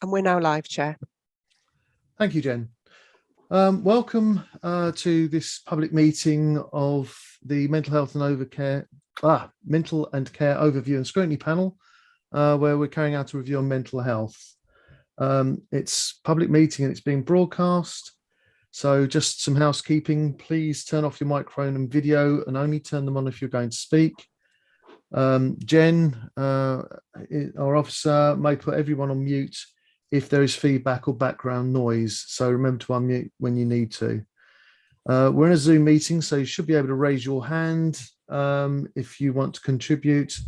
And we're now live, Chair. Thank you, Jen. Welcome to this public meeting of the Mental Health and Care Overview and Scrutiny Panel, where we're carrying out a review on mental health. It's a public meeting and it's being broadcast. So just some housekeeping, please turn off your microphone and video and only turn them on if you're going to speak. Jen, our officer, may put everyone on mute if there is feedback or background noise. So remember to unmute when you need to. We're in a Zoom meeting, so you should be able to raise your hand if you want to contribute.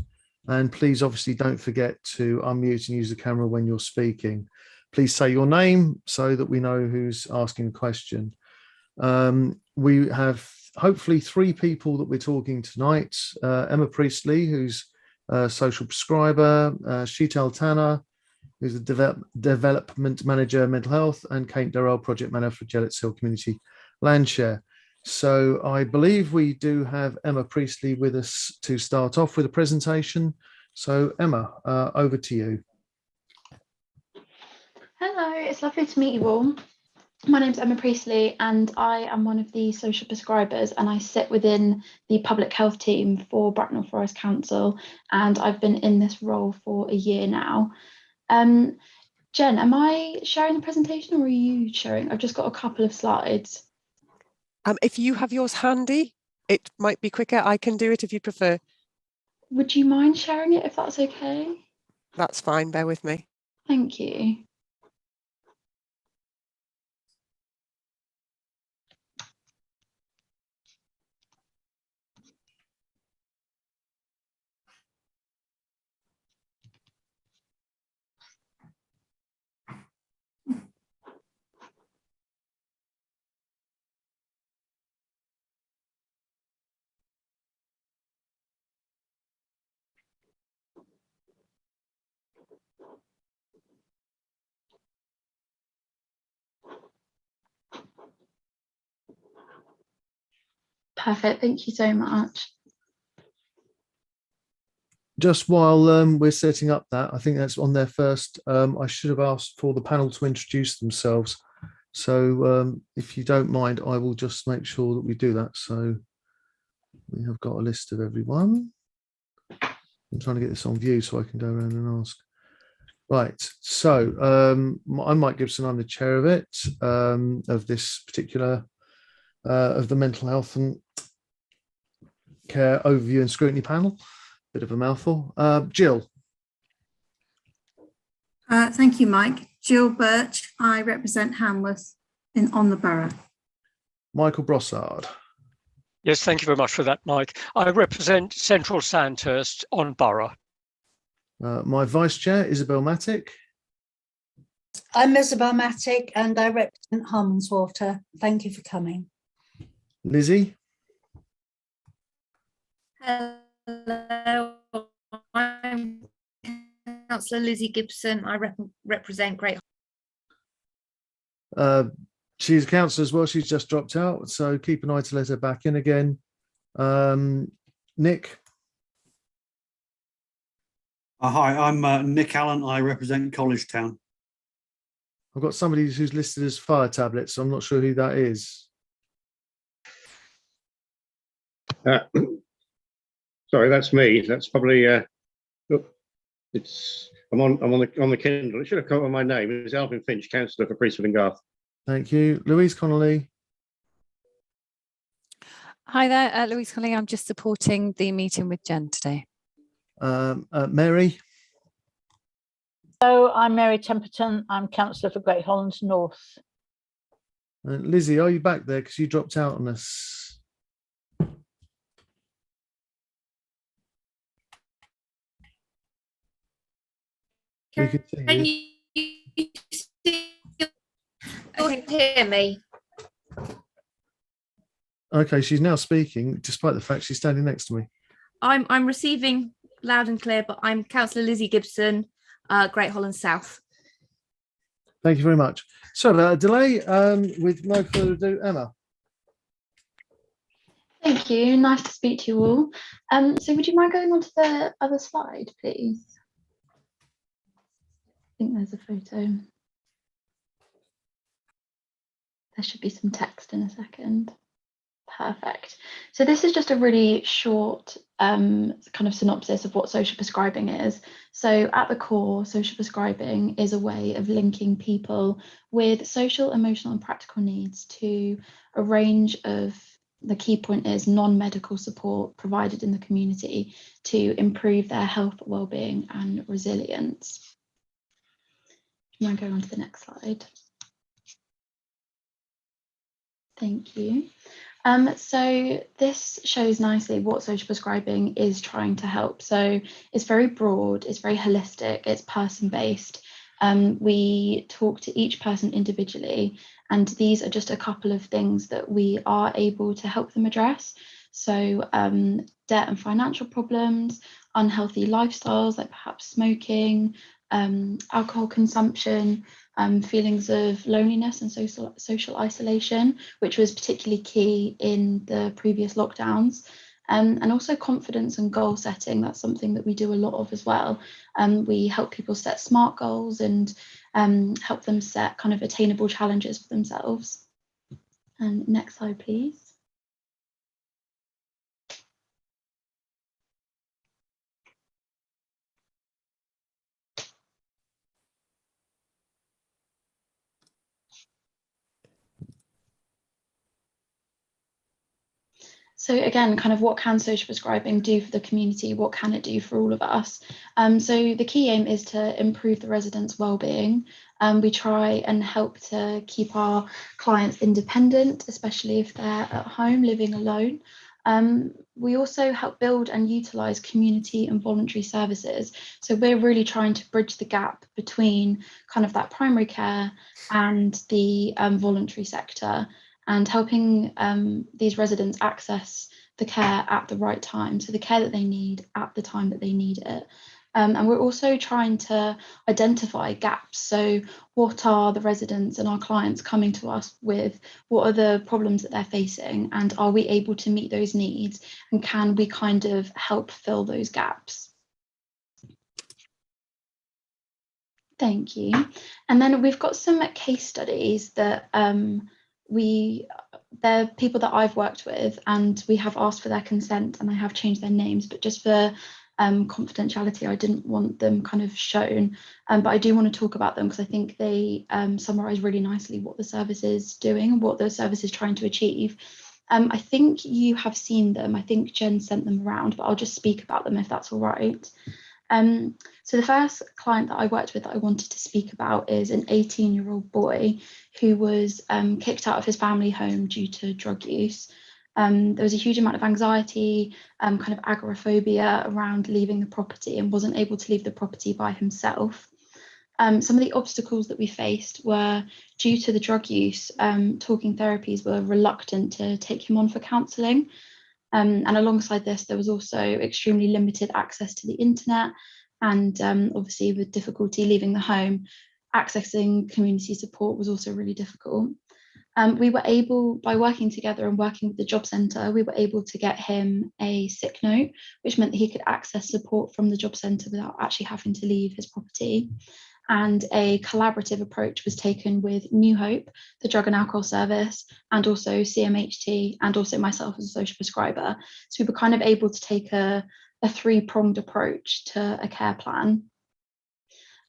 And please, obviously, don't forget to unmute and use the camera when you're speaking. Please say your name so that we know who's asking a question. We have hopefully 3 people that we're talking tonight. Emma Priestley, who's a social prescriber, Sheetal Tanner, who's the development manager, mental health, and Kate Darrell, project manager for Gellets Hill Community Landshare. So I believe we do have Emma Priestley with us to start off with a presentation. So Emma, over to you. Hello, it's lovely to meet you all. My name's Emma Priestley and I am one of the social prescribers and I sit within the public health team for Bracknell Forest Council, and I've been in this role for a year now. Jen, am I sharing the presentation or are you sharing? I've just got a couple of slides. If you have yours handy, it might be quicker. I can do it if you prefer. Would you mind sharing it if that's okay? That's fine, bear with me. Thank you. Perfect, thank you so much. Just while we're setting up that, I think that's on there first. I should have asked for the panel to introduce themselves. So if you don't mind, I will just make sure that we do that. So we have got a list of everyone. I'm trying to get this on view so I can go around and ask. Right, so I'm Mike Gibson, I'm the chair of it, of this particular, of the Mental Health and Care Overview and Scrutiny Panel. Bit of a mouthful. Jill. Thank you, Mike. Jill Birch, I represent Hamworth on the borough. Michael Brossard. Yes, thank you very much for that, Mike. I represent Central Sandhurst on borough. My vice chair, Isabel Mattick. I'm Isabel Mattick and I represent Harmonswater. Thank you for coming. Lizzie. Hello, I'm Councillor Lizzie Gibson. I represent Great. She's a councillor as well. She's just dropped out, so keep an eye to let her back in again. Nick. Hi, I'm Nick Allen. I represent College Town. I've got somebody who's listed as Fire Tablets, so I'm not sure who that is. Sorry, that's me. That's probably it's I'm on the Kindle. It should have come on my name. It's Alvin Finch, councillor for Priestley and Garth. Thank you. Louise Connolly. Hi there, Louise Connolly. I'm just supporting the meeting with Jen today. Mary. So I'm Mary Temperton. I'm councillor for Great Hollands North. Lizzie, are you back there? Because you dropped out on us. Can you hear me? Okay, she's now speaking, despite the fact she's standing next to me. I'm receiving loud and clear, but I'm Councillor Lizzie Gibson, Great Hollands South. Thank you very much. Sorry about a delay. With no further ado, Emma. Thank you, nice to speak to you all. So would you mind going on to the other slide, please? think there's a photo. There should be some text in a second. Perfect. So this is just a really short kind of synopsis of what social prescribing is. So at the core, social prescribing is a way of linking people with social, emotional and practical needs to a range of, the key point is non-medical support provided in the community to improve their health, well-being and resilience. You want to go on to the next slide? Thank you. So this shows nicely what social prescribing is trying to help. So it's very broad, it's very holistic, it's person-based. We talk to each person individually, and these are just a couple of things that we are able to help them address. So debt and financial problems, unhealthy lifestyles like perhaps smoking, alcohol consumption, feelings of loneliness and social isolation, which was particularly key in the previous lockdowns, and also confidence and goal setting. That's something that we do a lot of as well. We help people set SMART goals and help them set kind of attainable challenges for themselves. And next slide, please. So again, kind of what can social prescribing do for the community? What can it do for all of us? So the key aim is to improve the residents' well-being. We try and help to keep our clients independent, especially if they're at home living alone. We also help build and utilise community and voluntary services. So we're really trying to bridge the gap between kind of that primary care and the voluntary sector, and helping these residents access the care at the right time, so the care that they need at the time that they need it. And we're also trying to identify gaps. So what are the residents and our clients coming to us with? What are the problems that they're facing? And are we able to meet those needs? And can we kind of help fill those gaps? Thank you. And then we've got some case studies that they're people that I've worked with, and we have asked for their consent and I have changed their names, but just for confidentiality, I didn't want them kind of shown, but I do want to talk about them because I think they summarise really nicely what the service is doing and what the service is trying to achieve. I think you have seen them. I think Jen sent them around, but I'll just speak about them if that's all right. So the first client that I worked with that I wanted to speak about is an 18-year-old boy who was kicked out of his family home due to drug use. There was a huge amount of anxiety, kind of agoraphobia around leaving the property, and wasn't able to leave the property by himself. Some of the obstacles that we faced were due to the drug use. Talking therapies were reluctant to take him on for counselling. And alongside this, there was also extremely limited access to the internet, and obviously with difficulty leaving the home, accessing community support was also really difficult. We were able, by working together and working with the job centre, we were able to get him a sick note, which meant that he could access support from the job centre without actually having to leave his property. And a collaborative approach was taken with New Hope, the drug and alcohol service, and also CMHT, and also myself as a social prescriber. So we were kind of able to take a three-pronged approach to a care plan.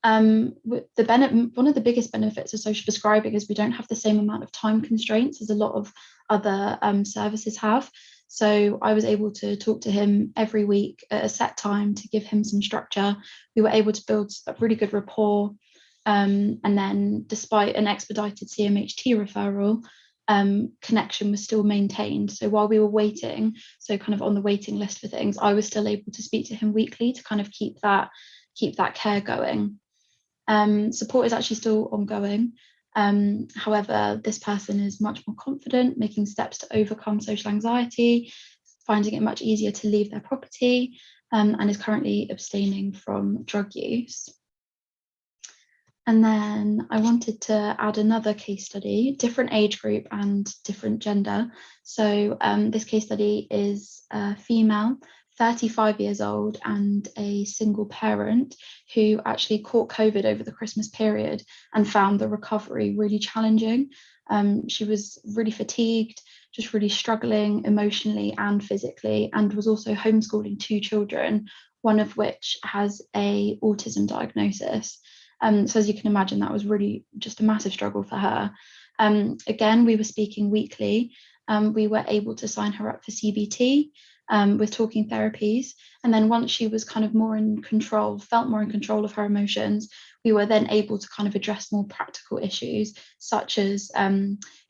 One of the biggest benefits of social prescribing is we don't have the same amount of time constraints as a lot of other services have. So I was able to talk to him every week at a set time to give him some structure. We were able to build a really good rapport. And then despite an expedited CMHT referral, connection was still maintained. So while we were waiting, so kind of on the waiting list for things, I was still able to speak to him weekly to kind of keep that care going. Support is actually still ongoing. However, this person is much more confident, making steps to overcome social anxiety, finding it much easier to leave their property, and is currently abstaining from drug use. And then I wanted to add another case study, different age group and different gender. So this case study is a female, 35 years old and a single parent who actually caught COVID over the Christmas period and found the recovery really challenging. She was really fatigued, just really struggling emotionally and physically, and was also homeschooling 2 children, one of which has a autism diagnosis. So as you can imagine, that was really just a massive struggle for her. Again, we were speaking weekly. We were able to sign her up for CBT with talking therapies. And then once she was kind of more in control, felt more in control of her emotions, we were then able to kind of address more practical issues, such as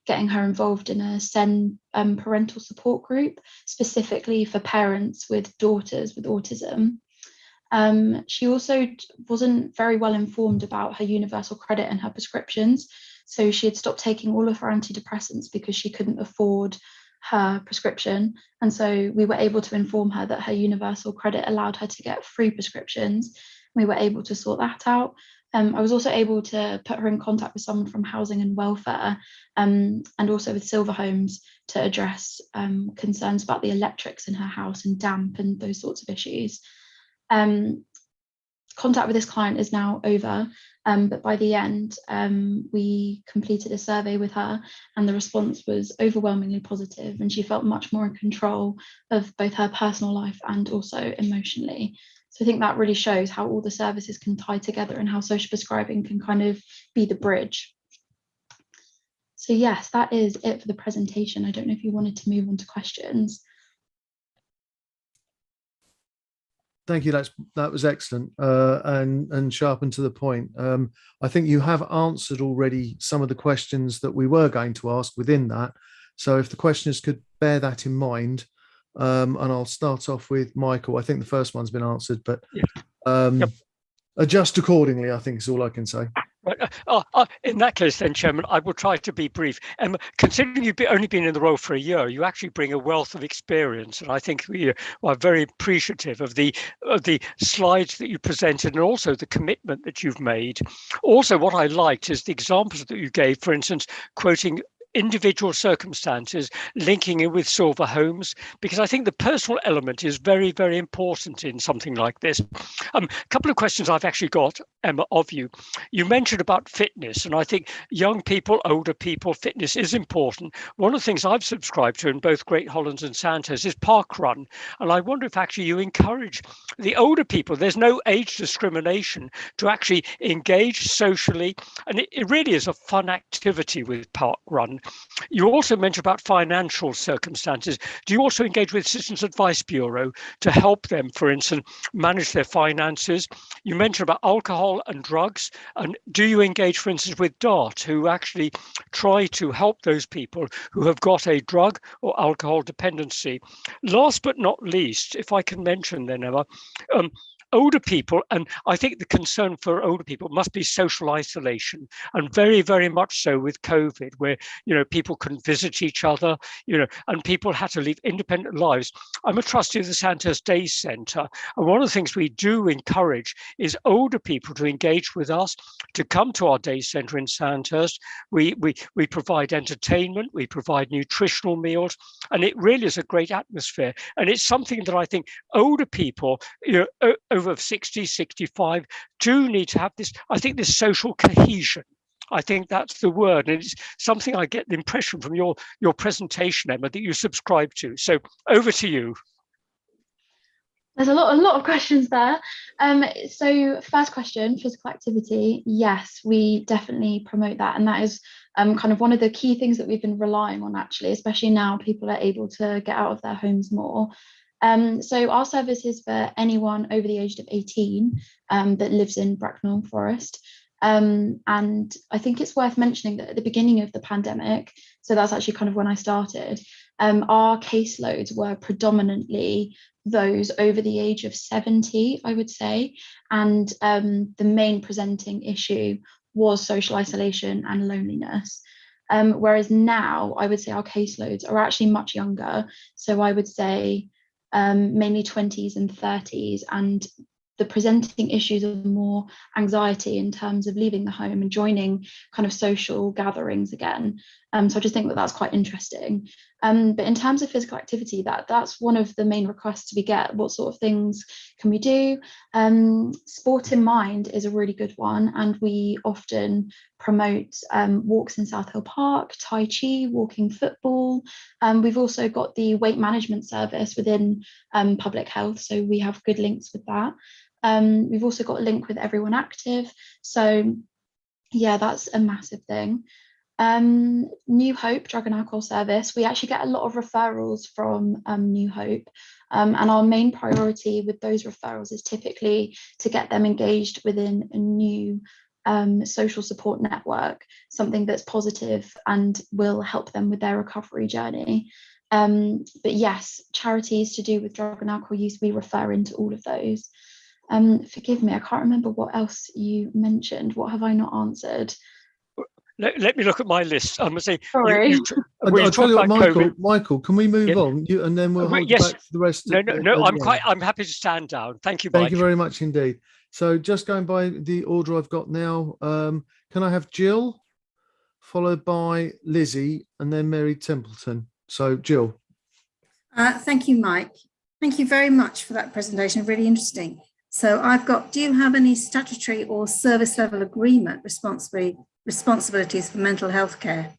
getting her involved in a SEN parental support group, specifically for parents with daughters with autism. She also wasn't very well informed about her universal credit and her prescriptions. So she had stopped taking all of her antidepressants because she couldn't afford her prescription. And so we were able to inform her that her universal credit allowed her to get free prescriptions. We were able to sort that out. I was also able to put her in contact with someone from Housing and Welfare, and also with Silver Homes to address concerns about the electrics in her house and damp and those sorts of issues. Contact with this client is now over, but by the end, we completed a survey with her and the response was overwhelmingly positive, and she felt much more in control of both her personal life and also emotionally. So I think that really shows how all the services can tie together and how social prescribing can kind of be the bridge. So yes, that is it for the presentation. I don't know if you wanted to move on to questions. Thank you. That was excellent and sharp and to the point. I think you have answered already some of the questions that we were going to ask within that. So if the questioners could bear that in mind, and I'll start off with Michael. I think the first one's been answered, but adjust accordingly, I think is all I can say. Right. In that case, then, Chairman, I will try to be brief. Considering you've only been in the role for a year, you actually bring a wealth of experience, and I think we are very appreciative of the slides that you presented and also the commitment that you've made. Also, what I liked is the examples that you gave, for instance, quoting individual circumstances, linking in with Silver Homes, because I think the personal element is very, very important in something like this. A couple of questions I've actually got, Emma, of you. You mentioned about fitness, and I think young people, older people, fitness is important. One of the things I've subscribed to in both Great Hollands and Sandhurst is park run, and I wonder if actually you encourage the older people, there's no age discrimination, to actually engage socially, and it really is a fun activity with park run. You also mentioned about financial circumstances. Do you also engage with Citizens Advice Bureau to help them, for instance, manage their finances? You mentioned about alcohol and drugs. And do you engage, for instance, with DART, who actually try to help those people who have got a drug or alcohol dependency? Last but not least, if I can mention then, Emma, older people, and I think the concern for older people must be social isolation, and very, very much so with COVID, where people couldn't visit each other, and people had to live independent lives. I'm a trustee of the Sandhurst Day Centre, and one of the things we do encourage is older people to engage with us, to come to our day centre in Sandhurst. We provide entertainment, we provide nutritional meals, and it really is a great atmosphere. And it's something that I think older people, over 60, 65, do need to have this, I think, this social cohesion. I think that's the word. And it's something I get the impression from your presentation, Emma, that you subscribe to. So over to you. There's a lot of questions there. So first question, physical activity. Yes, we definitely promote that. And that is kind of one of the key things that we've been relying on, actually, especially now people are able to get out of their homes more. So our service is for anyone over the age of 18 that lives in Bracknell Forest. And I think it's worth mentioning that at the beginning of the pandemic, so that's actually kind of when I started, our caseloads were predominantly those over the age of 70, I would say. And the main presenting issue was social isolation and loneliness. Whereas now I would say our caseloads are actually much younger. So I would say mainly 20s and 30s, and the presenting issues are more anxiety in terms of leaving the home and joining kind of social gatherings again. So I just think that that's quite interesting. But in terms of physical activity, that's one of the main requests we get. What sort of things can we do? Sport in Mind is a really good one, and we often promote walks in South Hill Park, Tai Chi, walking football. We've also got the weight management service within public health, so we have good links with that. We've also got a link with Everyone Active. So yeah, that's a massive thing. New Hope Drug and Alcohol Service, we actually get a lot of referrals from New Hope, and our main priority with those referrals is typically to get them engaged within a new social support network, something that's positive and will help them with their recovery journey. But yes, charities to do with drug and alcohol use, we refer into all of those. Forgive me, I can't remember what else you mentioned. What have I not answered? Let me look at my list. I'm going to say, Sorry. I'll tell you what, Michael, can we move on? And then we'll hold you yes. back for the rest. No, I'm happy to stand down. Thank you, Mike. Thank you very much indeed. So just going by the order I've got now, can I have Jill, followed by Lizzie, and then Mary Templeton? So Jill. Thank you, Mike. Thank you very much for that presentation. Really interesting. So I've got, do you have any statutory or service level agreement responsibilities for mental health care?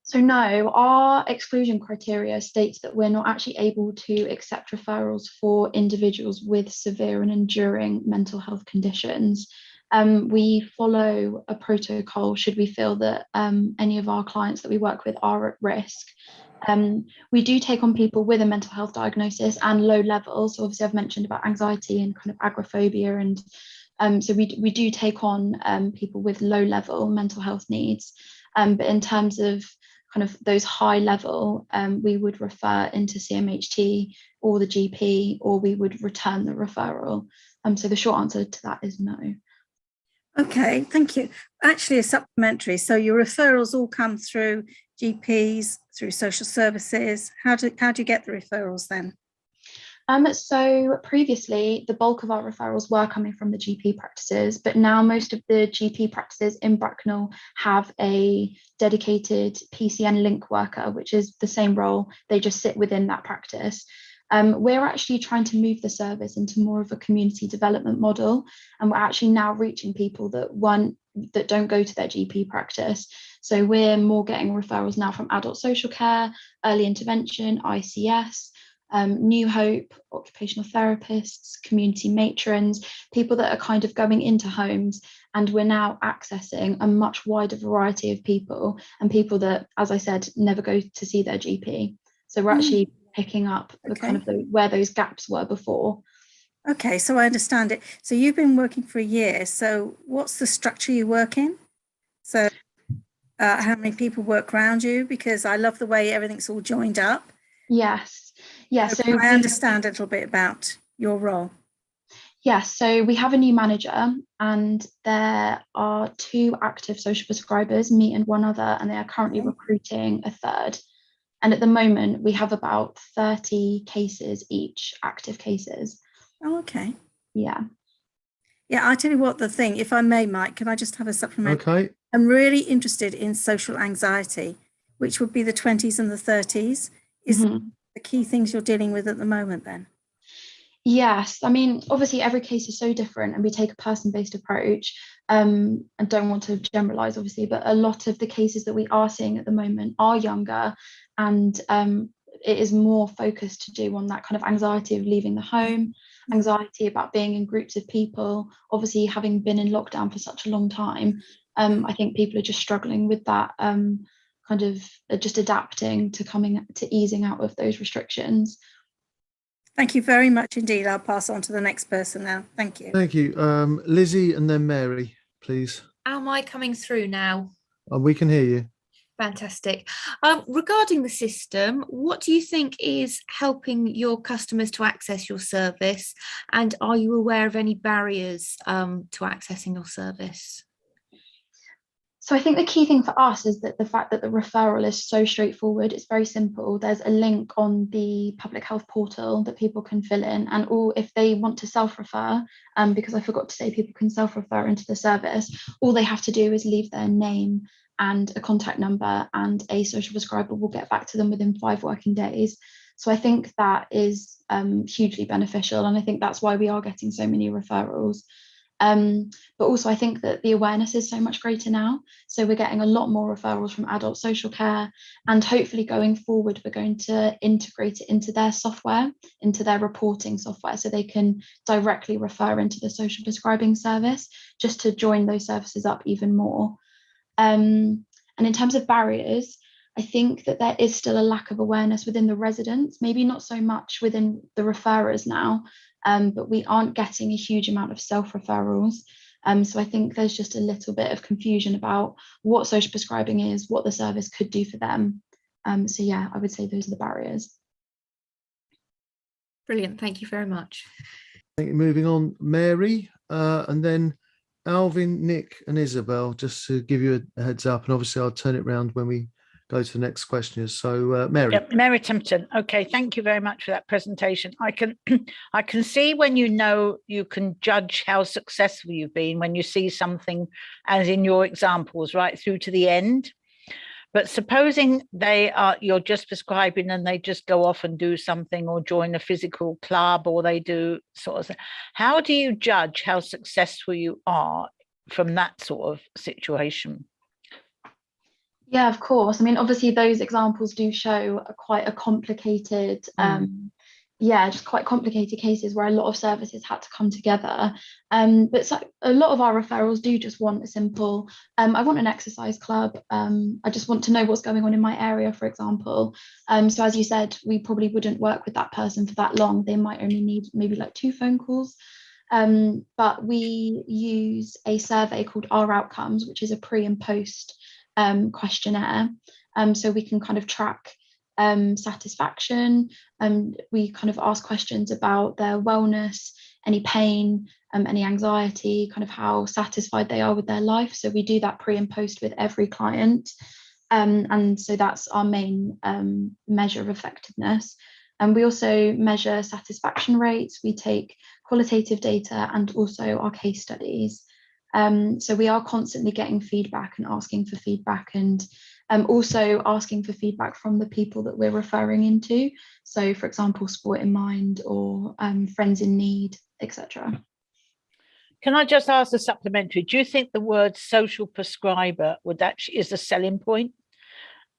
So no, our exclusion criteria states that we're not actually able to accept referrals for individuals with severe and enduring mental health conditions. We follow a protocol should we feel that any of our clients that we work with are at risk. We do take on people with a mental health diagnosis and low levels. So obviously I've mentioned about anxiety and kind of agoraphobia, and so we do take on people with low level mental health needs. But in terms of kind of those high level, we would refer into CMHT or the GP, or we would return the referral. So the short answer to that is no. Okay, thank you. Actually, a supplementary. So your referrals all come through GPs, through social services. How do you get the referrals then? So previously, the bulk of our referrals were coming from the GP practices, but now most of the GP practices in Bracknell have a dedicated PCN link worker, which is the same role. They just sit within that practice. We're actually trying to move the service into more of a community development model, and we're actually now reaching people that don't go to their GP practice. So we're more getting referrals now from adult social care, early intervention, ICS, New Hope, occupational therapists, community matrons, people that are kind of going into homes, and we're now accessing a much wider variety of people, and people that, as I said, never go to see their GP. So we're actually picking up the kind of where those gaps were before. Okay, so I understand it. So you've been working for a year. So what's the structure you work in? So how many people work around you? Because I love the way everything's all joined up. Yes. Yes. So I understand a little bit about your role. Yes, so we have a new manager, and there are 2 active social prescribers, me and one other, and they are currently recruiting a third. And at the moment, we have about 30 cases each, active cases. Oh, okay. Yeah. Yeah, I tell you what, the thing, if I may, Mike, can I just have a supplement? Okay. I'm really interested in social anxiety, which would be the 20s and the 30s. Is the key things you're dealing with at the moment then? Yes, I mean, obviously every case is so different, and we take a person-based approach. I don't want to generalize, obviously, but a lot of the cases that we are seeing at the moment are younger, and it is more focused to do on that kind of anxiety of leaving the home, anxiety about being in groups of people. Obviously, having been in lockdown for such a long time, I think people are just struggling with that, kind of just adapting to easing out of those restrictions. Thank you very much indeed. I'll pass on to the next person now. Thank you. Thank you. Lizzie and then Mary, please. Am I coming through now? We can hear you. Fantastic. Regarding the system, what do you think is helping your customers to access your service? And are you aware of any barriers to accessing your service? So I think the key thing for us is that the fact that the referral is so straightforward. It's very simple. There's a link on the public health portal that people can fill in, and if they want to self-refer, because I forgot to say people can self-refer into the service, all they have to do is leave their name and a contact number, and a social prescriber will get back to them within 5 working days. So I think that is hugely beneficial, and I think that's why we are getting so many referrals. But also I think that the awareness is so much greater now. So we're getting a lot more referrals from adult social care, and hopefully going forward, we're going to integrate it into their software, into their reporting software, so they can directly refer into the social prescribing service, just to join those services up even more. And in terms of barriers, I think that there is still a lack of awareness within the residents, maybe not so much within the referrers now, but we aren't getting a huge amount of self-referrals. So I think there's just a little bit of confusion about what social prescribing is, what the service could do for them. So yeah, I would say those are the barriers. Brilliant, thank you very much. Thank you. Moving on, Mary, and then Alvin, Nick and Isabel, just to give you a heads up, and obviously I'll turn it round when we go to the next questioners. So Mary. Yep, Mary Timpton. Okay, thank you very much for that presentation. I can see when you can judge how successful you've been when you see something, as in your examples, right through to the end. But supposing you're just prescribing and they just go off and do something, or join a physical club, or they do sort of, how do you judge how successful you are from that sort of situation? Yeah, of course. I mean, obviously those examples do show quite a complicated, just quite complicated cases where a lot of services had to come together. But so a lot of our referrals do just want a simple, I want an exercise club. I just want to know what's going on in my area, for example. So as you said, we probably wouldn't work with that person for that long. They might only need maybe like 2 phone calls. But we use a survey called Our Outcomes, which is a pre and post questionnaire, so we can kind of track satisfaction, and we kind of ask questions about their wellness, any pain, any anxiety, kind of how satisfied they are with their life. So we do that pre and post with every client, and so that's our main measure of effectiveness. And we also measure satisfaction rates. We take qualitative data and also our case studies. So we are constantly getting feedback and asking for feedback, and also asking for feedback from the people that we're referring into. So for example, Sport in Mind, or Friends in Need, etc. Can I just ask a supplementary? Do you think the word social prescriber is a selling point?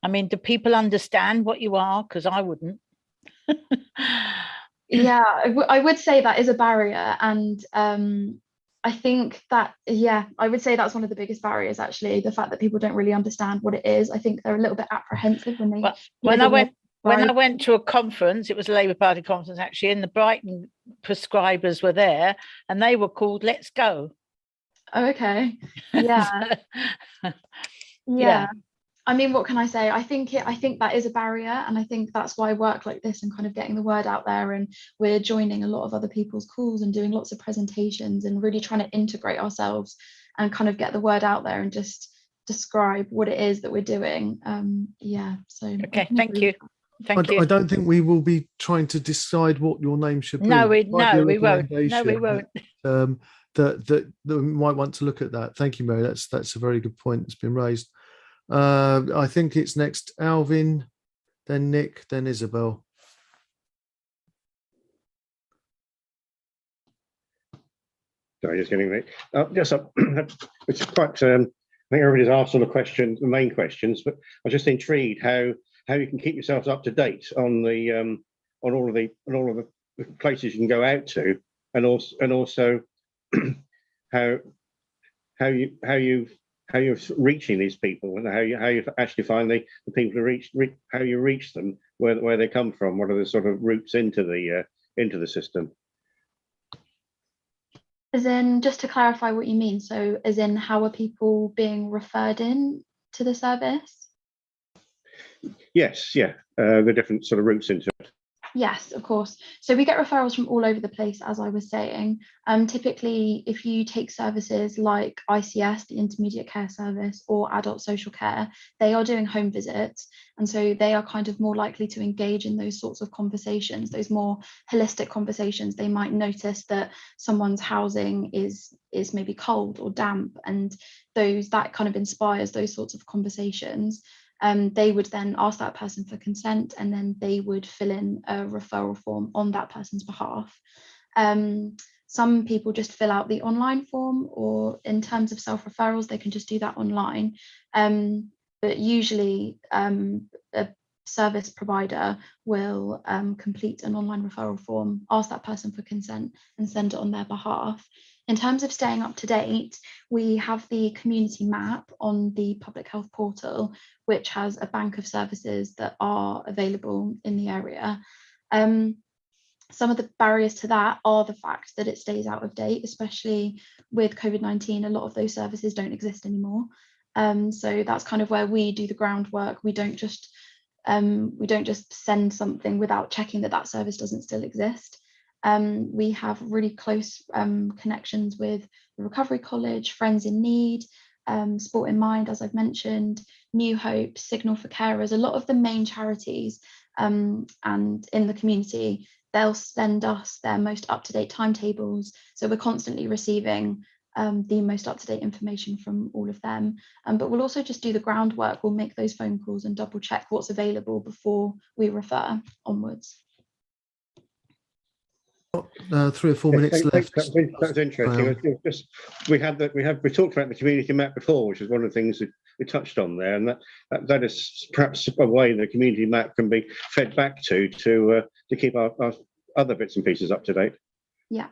I mean, do people understand what you are? Because I wouldn't. Yeah, I would say that is a barrier, and I think that, yeah, I would say that's one of the biggest barriers, actually, the fact that people don't really understand what it is. I think they're a little bit apprehensive when they when I went to a conference, it was a Labour Party conference actually, and the Brighton prescribers were there, and they were called Let's Go. Oh, okay. Yeah. Yeah. I mean, what can I say? I think that is a barrier, and I think that's why work like this and kind of getting the word out there, and we're joining a lot of other people's calls and doing lots of presentations and really trying to integrate ourselves and kind of get the word out there and just describe what it is that we're doing. Yeah. So okay, thank you. Thank you. I don't think we will be trying to decide what your name should be. No, we won't. No, we won't. That we might want to look at that. Thank you, Mary. That's a very good point that's been raised. I think it's next Alvin, then Nick, then Isabel. Sorry, just getting Nick. It's quite. I think everybody's asked all the questions, the main questions, but I was just intrigued how you can keep yourselves up to date on the on all of the places you can go out to, and also how you're reaching these people, and how you actually find the people how you reach them, where they come from, what are the sort of routes into the system. As in, just to clarify what you mean, so as in, how are people being referred in to the service? Yes, yeah, the different sort of routes into it. Yes, of course. So we get referrals from all over the place, as I was saying. Typically, if you take services like ICS, the Intermediate Care Service, or Adult Social Care, they are doing home visits. And so they are kind of more likely to engage in those sorts of conversations, those more holistic conversations. They might notice that someone's housing is maybe cold or damp, and that kind of inspires those sorts of conversations. They would then ask that person for consent, and then they would fill in a referral form on that person's behalf. Some people just fill out the online form, or in terms of self-referrals, they can just do that online. But usually a service provider will complete an online referral form, ask that person for consent, and send it on their behalf. In terms of staying up to date, we have the community map on the public health portal, which has a bank of services that are available in the area. Some of the barriers to that are the fact that it stays out of date, especially with COVID-19. A lot of those services don't exist anymore. So that's kind of where we do the groundwork. We don't just send something without checking that service doesn't still exist. We have really close connections with the Recovery College, Friends in Need, Sport in Mind, as I've mentioned, New Hope, Signal for Carers. A lot of the main charities and in the community, they'll send us their most up-to-date timetables. So we're constantly receiving the most up-to-date information from all of them. But we'll also just do the groundwork. We'll make those phone calls and double check what's available before we refer onwards. 3 or 4 minutes left. That's interesting. We talked about the community map before, which is one of the things that we touched on there, and that is perhaps a way the community map can be fed back to keep our other bits and pieces up to date. Yeah.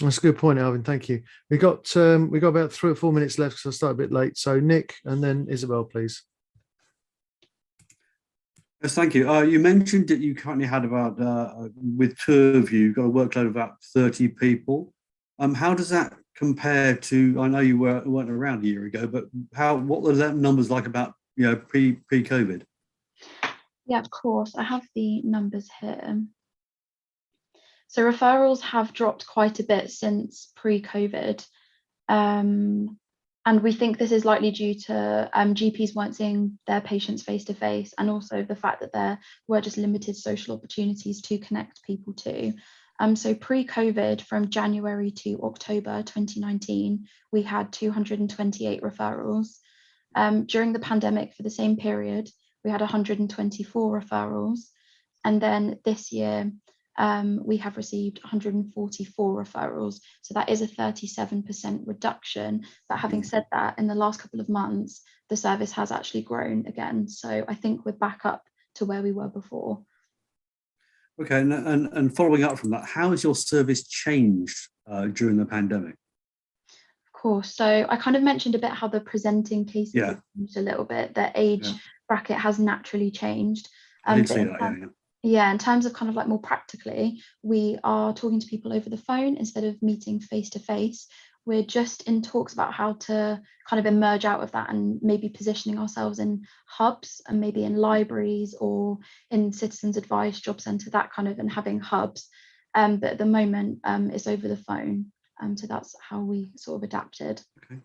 That's a good point, Alvin. Thank you. We got about 3 or 4 minutes left because I started a bit late. So Nick and then Isabel, please. Yes, thank you. You mentioned that you currently had about, with two of you, got a workload of about 30 people. How does that compare to, I know you weren't around a year ago, but what were the numbers like about, pre-COVID? Yeah, of course. I have the numbers here. So referrals have dropped quite a bit since pre-COVID. And we think this is likely due to GPs weren't seeing their patients face to face, and also the fact that there were just limited social opportunities to connect people to. So pre-COVID, from January to October 2019, we had 228 referrals. During the pandemic, for the same period, we had 124 referrals. And then this year, we have received 144 referrals. So that is a 37% reduction. But having said that, in the last couple of months, the service has actually grown again. So I think we're back up to where we were before. Okay, and following up from that, how has your service changed during the pandemic? Of course. So I kind of mentioned a bit how the presenting cases have changed a little bit. The age bracket has naturally changed. I did see that, Yeah, in terms of kind of like more practically, we are talking to people over the phone instead of meeting face to face. We're just in talks about how to kind of emerge out of that and maybe positioning ourselves in hubs and maybe in libraries or in citizens advice, job centre, that kind of, and having hubs. But at the moment, it's over the phone. So that's how we sort of adapted. Okay,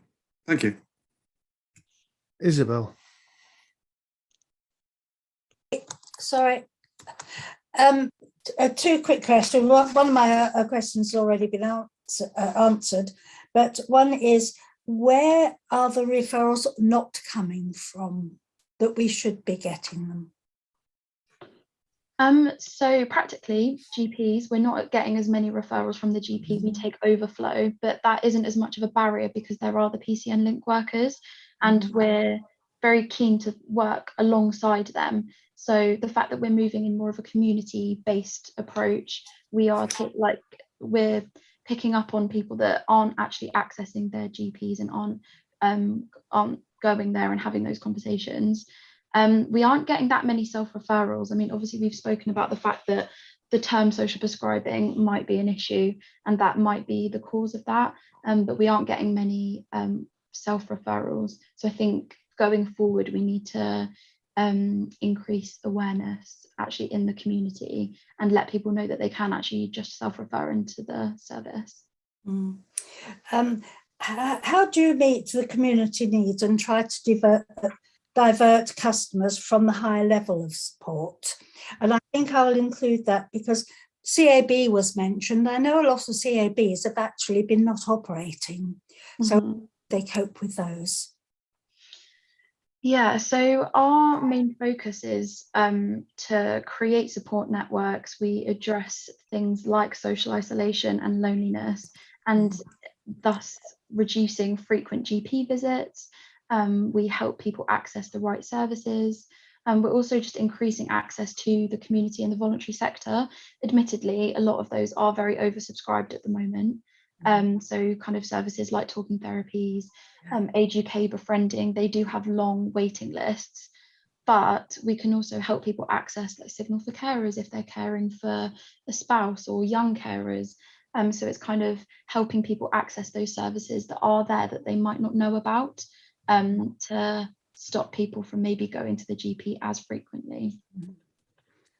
thank you. Isabel. Sorry. Two quick questions. One of my questions has already been answered, but one is, where are the referrals not coming from that we should be getting them? So practically, GPs, we're not getting as many referrals from the GP. We take overflow, but that isn't as much of a barrier because there are the PCN link workers, and we're very keen to work alongside them. So the fact that we're moving in more of a community-based approach, we're picking up on people that aren't actually accessing their GPs and aren't going there and having those conversations. We aren't getting that many self-referrals. I mean, obviously we've spoken about the fact that the term social prescribing might be an issue, and that might be the cause of that, but we aren't getting many self-referrals. So I think going forward, we need to increase awareness actually in the community and let people know that they can actually just self-refer into the service. How do you meet the community needs and try to divert customers from the higher level of support? And I think I'll include that because CAB was mentioned. I know a lot of CABs have actually been not operating. So they cope with those. Yeah, so our main focus is to create support networks. We address things like social isolation and loneliness, and thus reducing frequent GP visits. We help people access the right services. We're also just increasing access to the community and the voluntary sector. Admittedly, a lot of those are very oversubscribed at the moment. So kind of services like talking therapies, Age UK befriending, they do have long waiting lists, but we can also help people access like Signal for Carers if they're caring for a spouse or young carers. So it's kind of helping people access those services that are there that they might not know about, to stop people from maybe going to the GP as frequently.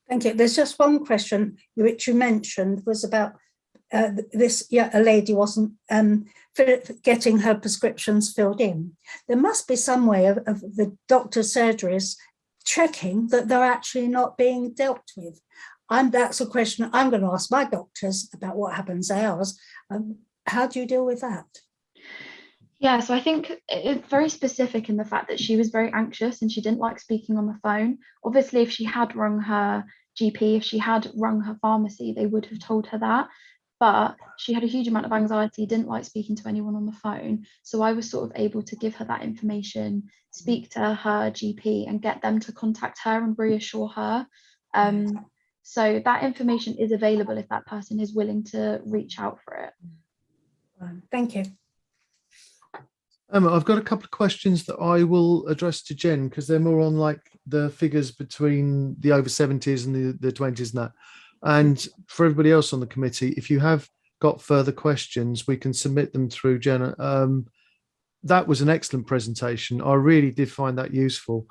Thank you. There's just one question which you mentioned was about a lady wasn't getting her prescriptions filled in. There must be some way of the doctor's surgeries checking that they're actually not being dealt with. That's a question I'm going to ask my doctors about what happens to ours. How do you deal with that? Yeah, so I think it's very specific in the fact that she was very anxious and she didn't like speaking on the phone. Obviously, if she had rung her GP, if she had rung her pharmacy, they would have told her that. But she had a huge amount of anxiety, didn't like speaking to anyone on the phone. So I was sort of able to give her that information, speak to her GP and get them to contact her and reassure her. So that information is available if that person is willing to reach out for it. Thank you. Emma, I've got a couple of questions that I will address to Jen because they're more on like the figures between the over 70s and the 20s and that. And for everybody else on the committee, if you have got further questions, we can submit them through Jenna. That was an excellent presentation. I really did find that useful.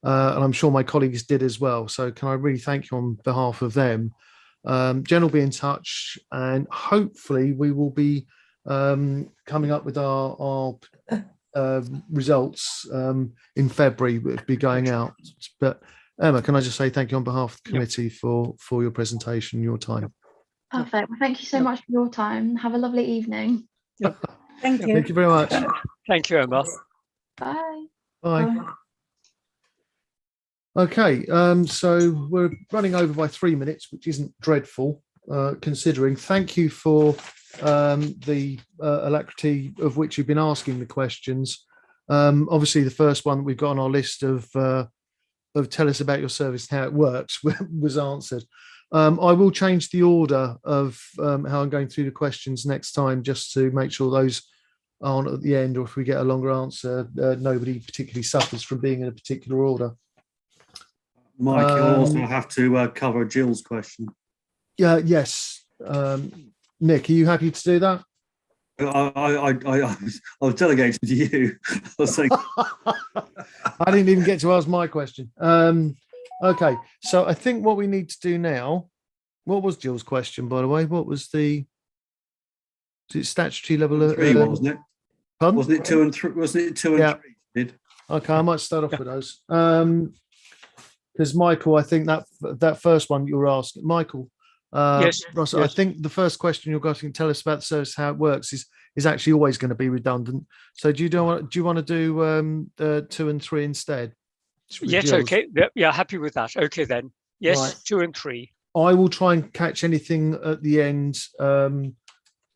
And I'm sure my colleagues did as well. So can I really thank you on behalf of them? Jen will be in touch and hopefully we will be coming up with our results in February. We'll be going out. But Emma, can I just say thank you on behalf of the committee for your presentation, your time. Perfect. Well, thank you so much for your time. Have a lovely evening. Thank you. Thank you very much. Thank you, Emma. Bye. Bye. Okay, so we're running over by 3 minutes, which isn't dreadful, considering. Thank you for the alacrity of which you've been asking the questions. Obviously, the first one that we've got on our list of tell us about your service and how it works was answered. I will change the order of how I'm going through the questions next time, just to make sure those aren't at the end, or if we get a longer answer, nobody particularly suffers from being in a particular order. Mike, you'll also have to cover Jill's question. Yeah, yes. Nick, are you happy to do that? I was delegating to you. I was saying. I didn't even get to ask my question. Okay, so I think what we need to do now. What was Jill's question, by the way? What was the statutory level? 3, wasn't it? Pardon? Wasn't it 2 and 3? Wasn't it 2 and 3? Did okay? I might start off with those. Because Michael, I think that first one you were asking, Michael. Yes, Ross, yes. I think the first question you're going to tell us about the service, how it works, is actually always going to be redundant. So do you want to do 2 and 3 instead? Yes, okay. Yeah, happy with that. Okay then. Yes, right. 2 and 3. I will try and catch anything at the end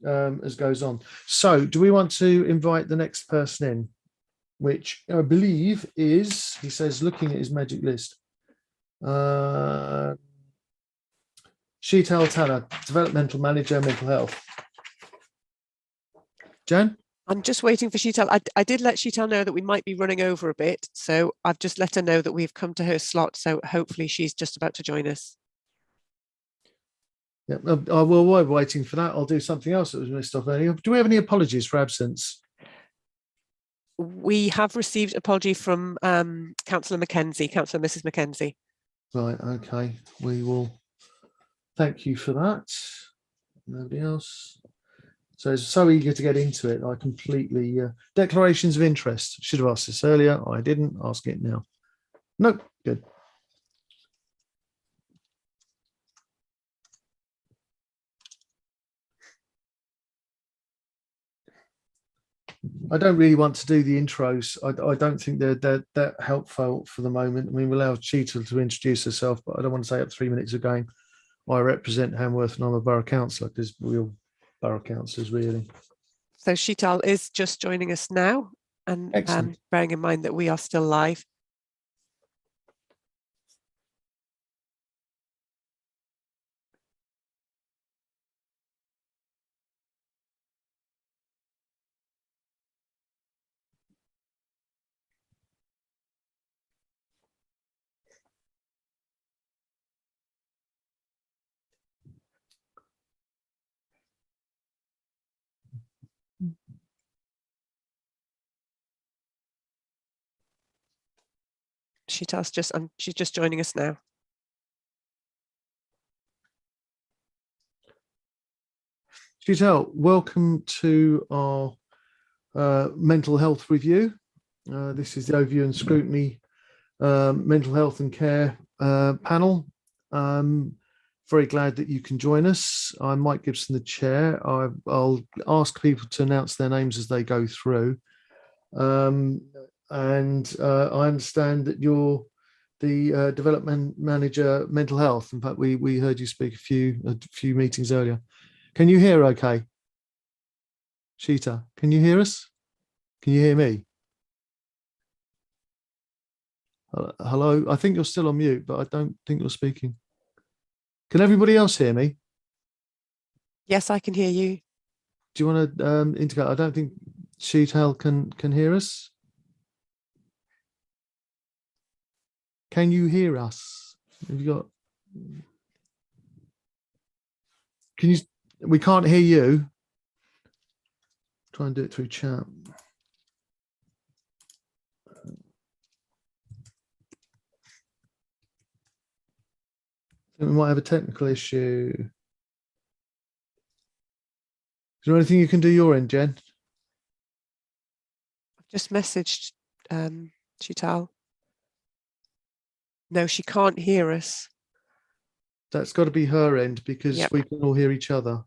as goes on. So do we want to invite the next person in, which I believe is, he says, looking at his magic list. Sheetal Tanner, Developmental Manager, Mental Health. Jen? I'm just waiting for Sheetal. I did let Sheetal know that we might be running over a bit, so I've just let her know that we've come to her slot, so hopefully she's just about to join us. Yeah, well, while we're waiting for that, I'll do something else that was missed off earlier. Do we have any apologies for absence? We have received apology from Councillor Mrs Mackenzie. Right, okay. We will thank you for that. Nobody else? So eager to get into it. I completely declarations of interest. Should have asked this earlier. I didn't. Ask it now. Nope. Good. I don't really want to do the intros. I don't think they're that helpful for the moment. I mean, we'll allow Cheetah to introduce herself, but I don't want to take up 3 minutes again. I represent Hamworth and I'm a borough councillor, because we're all borough councillors really. So Sheetal is just joining us now, and bearing in mind that we are still live. Sheetal's she's just joining us now. Sheetal, welcome to our mental health review. This is the overview and scrutiny mental health and care panel. Very glad that you can join us. I'm Mike Gibson, the chair. I'll ask people to announce their names as they go through. I understand that you're the development manager, mental health. In fact, we heard you speak a few meetings earlier. Can you hear okay? Sheeta, can you hear us? Can you hear me? Hello, I think you're still on mute, but I don't think you're speaking. Can everybody else hear me? Yes, I can hear you. Do you want to indicate? I don't think Sheetal can hear us. Can you hear us? Have you got? Can you? We can't hear you. Try and do it through chat. I think we might have a technical issue. Is there anything you can do your end, Jen? I've just messaged Sheetal. No, she can't hear us. That's got to be her end, because we can all hear each other.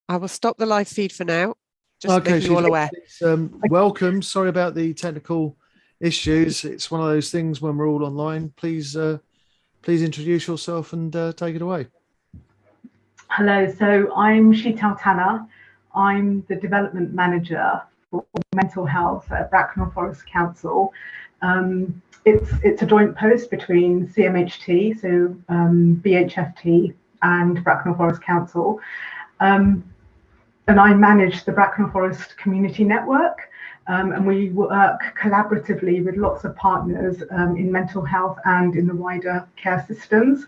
I will stop the live feed for now. Just to make you all aware. Welcome. Sorry about the technical issues. It's one of those things when we're all online. Please introduce yourself and take it away. Hello, so I'm Sheetal Tanner. I'm the development manager for mental health at Bracknell Forest Council. It's a joint post between CMHT, so BHFT, and Bracknell Forest Council. And I manage the Bracknell Forest Community Network, and we work collaboratively with lots of partners in mental health and in the wider care systems.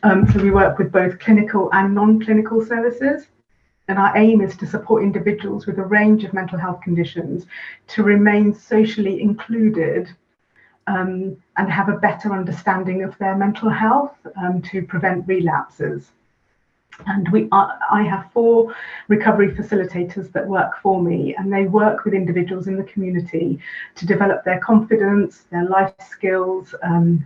So we work with both clinical and non-clinical services. And our aim is to support individuals with a range of mental health conditions to remain socially included and have a better understanding of their mental health to prevent relapses. And I have 4 recovery facilitators that work for me, and they work with individuals in the community to develop their confidence, their life skills,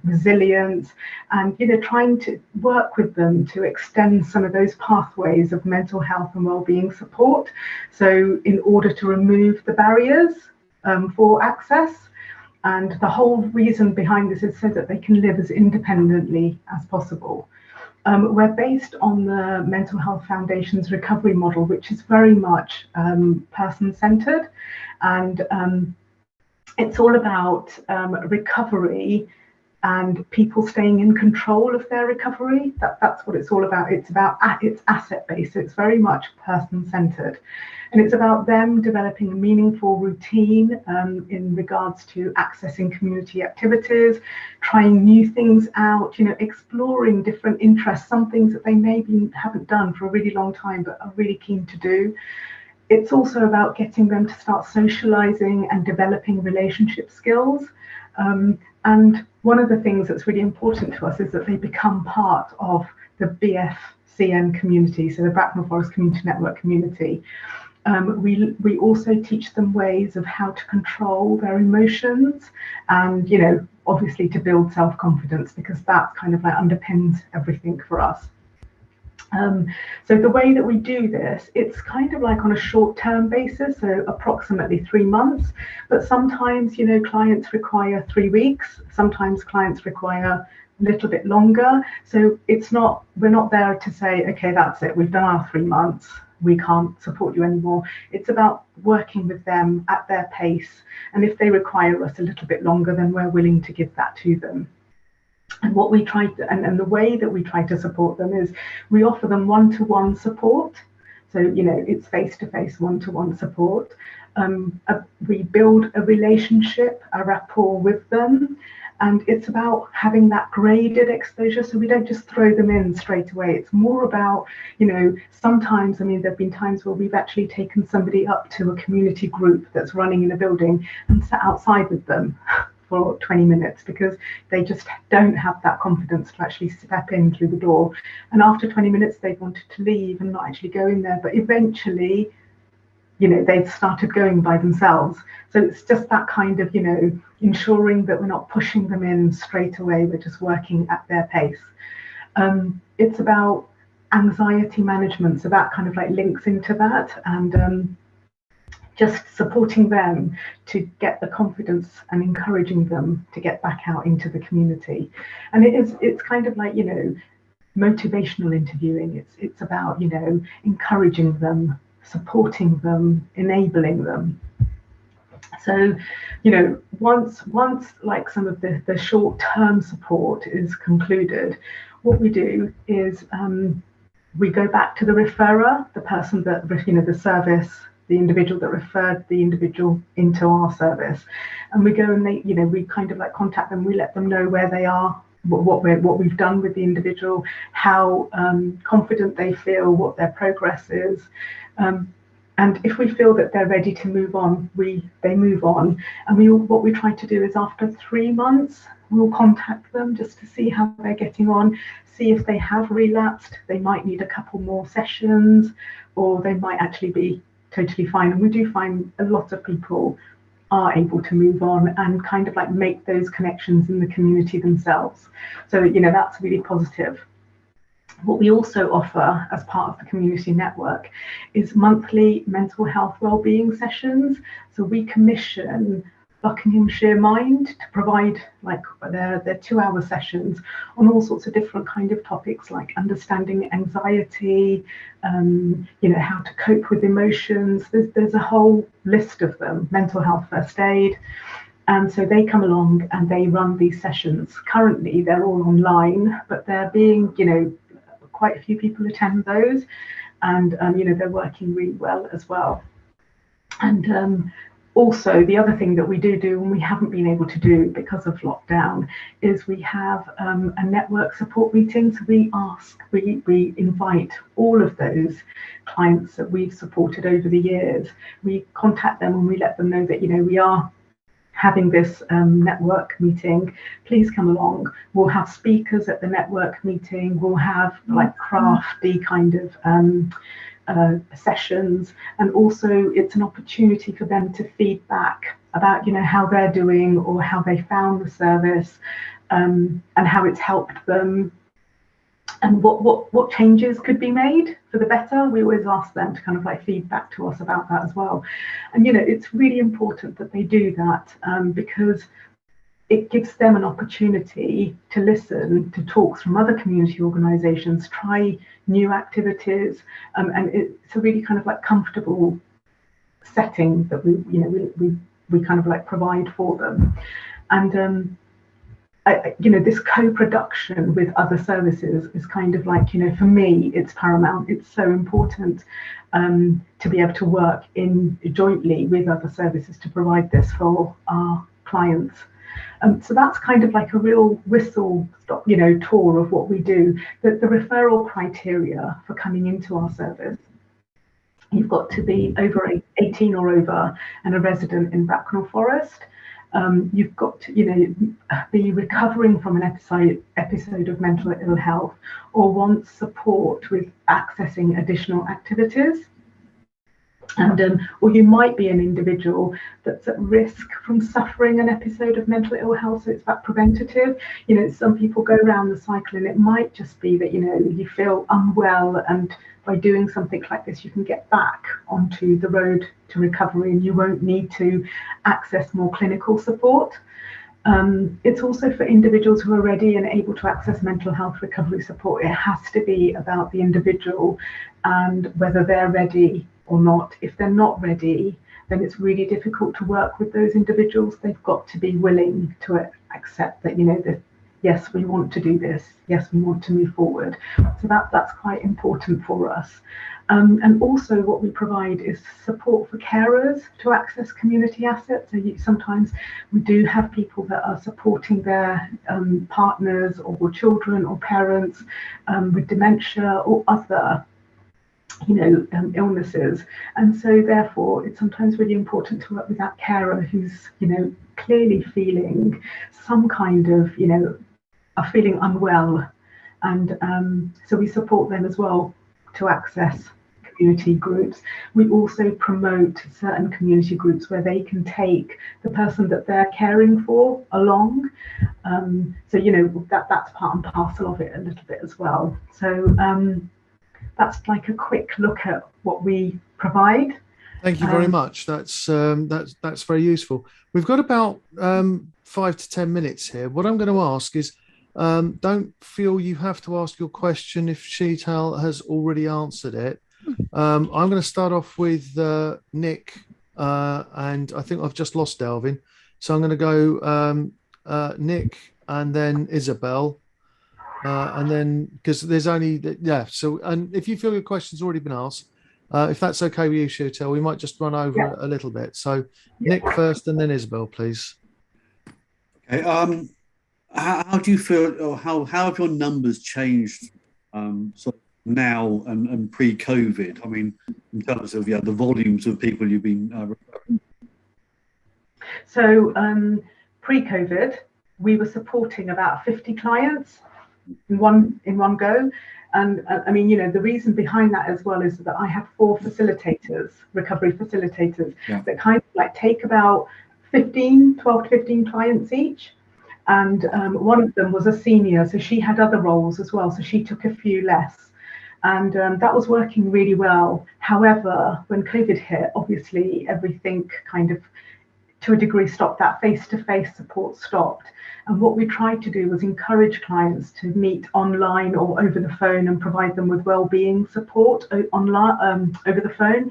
resilience, and trying to work with them to extend some of those pathways of mental health and wellbeing support. So in order to remove the barriers for access. And the whole reason behind this is so that they can live as independently as possible. We're based on the Mental Health Foundation's recovery model, which is very much person-centered, and it's all about recovery and people staying in control of their recovery. That's what it's all about. It's asset-based, so it's very much person-centered. And it's about them developing a meaningful routine in regards to accessing community activities, trying new things out, exploring different interests, some things that they maybe haven't done for a really long time but are really keen to do. it's also about getting them to start socializing and developing relationship skills. And one of the things that's really important to us is that they become part of the BFCN community, so the Bracknell Forest Community Network community. We also teach them ways of how to control their emotions and, you know, obviously to build self-confidence, because that kind of like underpins everything for us. So the way that we do this, it's kind of like on a short-term basis, so approximately 3 months, but sometimes, you know, clients require 3 weeks, sometimes clients require a little bit longer. So it's not, we're not there to say, okay, that's it, we've done our 3 months, we can't support you anymore. It's about working with them at their pace, and if they require us a little bit longer, then we're willing to give that to them. And what we try to, and the way that we try to support them is we offer them one-to-one support. So, you know, it's face-to-face one-to-one support. We build a relationship, a rapport with them, and it's about having that graded exposure. So we don't just throw them in straight away. It's more about, you know, sometimes, I mean, there've been times where we've actually taken somebody up to a community group that's running in a building and sat outside with them for 20 minutes because they just don't have that confidence to actually step in through the door. And after 20 minutes, they wanted to leave and not actually go in there. But eventually, you know, they've started going by themselves. So it's just that kind of, you know, ensuring that we're not pushing them in straight away. We're just working at their pace. It's about anxiety management. So that kind of like links into that. And just supporting them to get the confidence and encouraging them to get back out into the community. And it's kind of like, you know, motivational interviewing. It's about, you know, encouraging them, supporting them, enabling them. So, you know, once like some of the short-term support is concluded, what we do is we go back to the referrer, the person that, you know, the service, the individual that referred the individual into our service, and we go and they, you know, we kind of like contact them. We let them know where they are, what we've done with the individual, how confident they feel, what their progress is, and if we feel that they're ready to move on, they move on. And what we try to do is after 3 months, we'll contact them just to see how they're getting on, see if they have relapsed. They might need a couple more sessions, or they might actually be totally fine. And we do find a lot of people are able to move on and kind of like make those connections in the community themselves. So, you know, that's really positive. What we also offer as part of the community network is monthly mental health wellbeing sessions. So we commission Buckinghamshire Mind to provide like their 2-hour sessions on all sorts of different kind of topics like understanding anxiety, you know, how to cope with emotions. There's a whole list of them, mental health first aid. And so they come along and they run these sessions. Currently, they're all online, but they're being, you know, quite a few people attend those, and you know, they're working really well as well. And also, the other thing that we do and we haven't been able to do because of lockdown is we have a network support meeting. So we invite all of those clients that we've supported over the years. We contact them and we let them know that, you know, we are having this network meeting, please come along. We'll have speakers at the network meeting. We'll have like crafty kind of sessions, and also it's an opportunity for them to feedback about, you know, how they're doing or how they found the service, and how it's helped them, and what changes could be made for the better. We always ask them to kind of like feedback to us about that as well. And, you know, it's really important that they do that, because it gives them an opportunity to listen to talks from other community organisations, try new activities, and it's a really kind of like comfortable setting that we kind of like provide for them. And you know, this co-production with other services is kind of like, you know, for me, it's paramount. It's so important to be able to work jointly with other services to provide this for our clients. So that's kind of like a real whistle-stop, you know, tour of what we do. The referral criteria for coming into our service you've got to be over 18 or over and a resident in Bracknell Forest. You've got to, be recovering from an episode of mental ill health, or want support with accessing additional activities. And or you might be an individual that's at risk from suffering an episode of mental ill health, so it's that preventative. Some people go around the cycle, and it might just be that you feel unwell, and by doing something like this you can get back onto the road to recovery, and you won't need to access more clinical support. It's also for individuals who are ready and able to access mental health recovery support. It has to be about the individual and whether they're ready or not. If they're not ready, then it's really difficult to work with those individuals. They've got to be willing to accept that, that yes, we want to do this. Yes, we want to move forward. So that's quite important for us. And also what we provide is support for carers to access community assets. So sometimes we do have people that are supporting their partners or children or parents with dementia or other illnesses, and so therefore it's sometimes really important to work with that carer who's clearly feeling some kind of are feeling unwell, and so we support them as well to access community groups. We also promote certain community groups where they can take the person that they're caring for along, so that's part and parcel of it a little bit as well. So that's like a quick look at what we provide. Thank you very much. That's very useful. We've got about 5 to 10 minutes here. What I'm going to ask is, don't feel you have to ask your question if Sheetal has already answered it. I'm going to start off with Nick, and I think I've just lost Delvin. So I'm going to go Nick and then Isabel. And then, because there's only, so, and if you feel your question's already been asked, if that's okay with you, Sheetal, we might just run over a little bit. So Nick first and then Isabel, please. Okay. How do you feel, or how have your numbers changed sort of now and pre-COVID? I mean, in terms of the volumes of people you've been referring. So pre-COVID, we were supporting about 50 clients in one go, and I mean the reason behind that as well is that I have 4 facilitators, recovery facilitators, that kind of like take about 12 to 15 clients each, and one of them was a senior, so she had other roles as well, so she took a few less, and that was working really well. However, when COVID hit, obviously everything kind of to a degree stopped. That face-to-face support stopped. And what we tried to do was encourage clients to meet online or over the phone and provide them with well-being support online over the phone.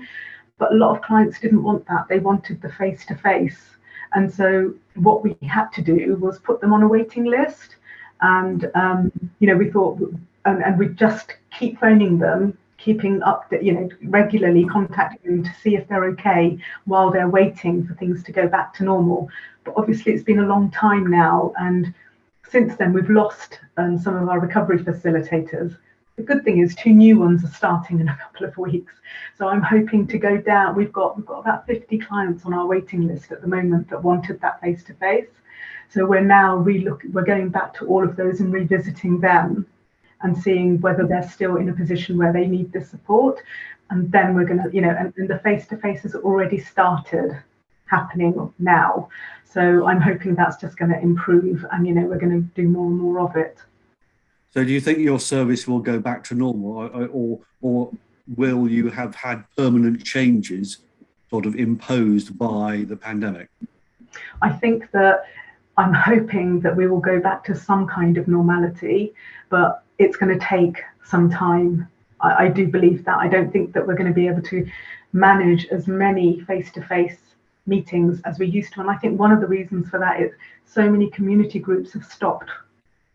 But a lot of clients didn't want that. They wanted the face-to-face. And so what we had to do was put them on a waiting list. And, we thought, and we just keep phoning them, keeping up, regularly contacting them to see if they're okay while they're waiting for things to go back to normal. But obviously it's been a long time now, and since then we've lost some of our recovery facilitators. The good thing is 2 new ones are starting in a couple of weeks, so I'm hoping to go down. We've got about 50 clients on our waiting list at the moment that wanted that face-to-face. So we're now we're going back to all of those and revisiting them and seeing whether they're still in a position where they need the support. And then we're going to, and the face-to-face has already started happening now. So I'm hoping that's just going to improve, and, we're going to do more and more of it. So do you think your service will go back to normal, or will you have had permanent changes sort of imposed by the pandemic? I think that I'm hoping that we will go back to some kind of normality, but it's going to take some time. I do believe that. I don't think that we're going to be able to manage as many face-to-face meetings as we used to. And I think one of the reasons for that is so many community groups have stopped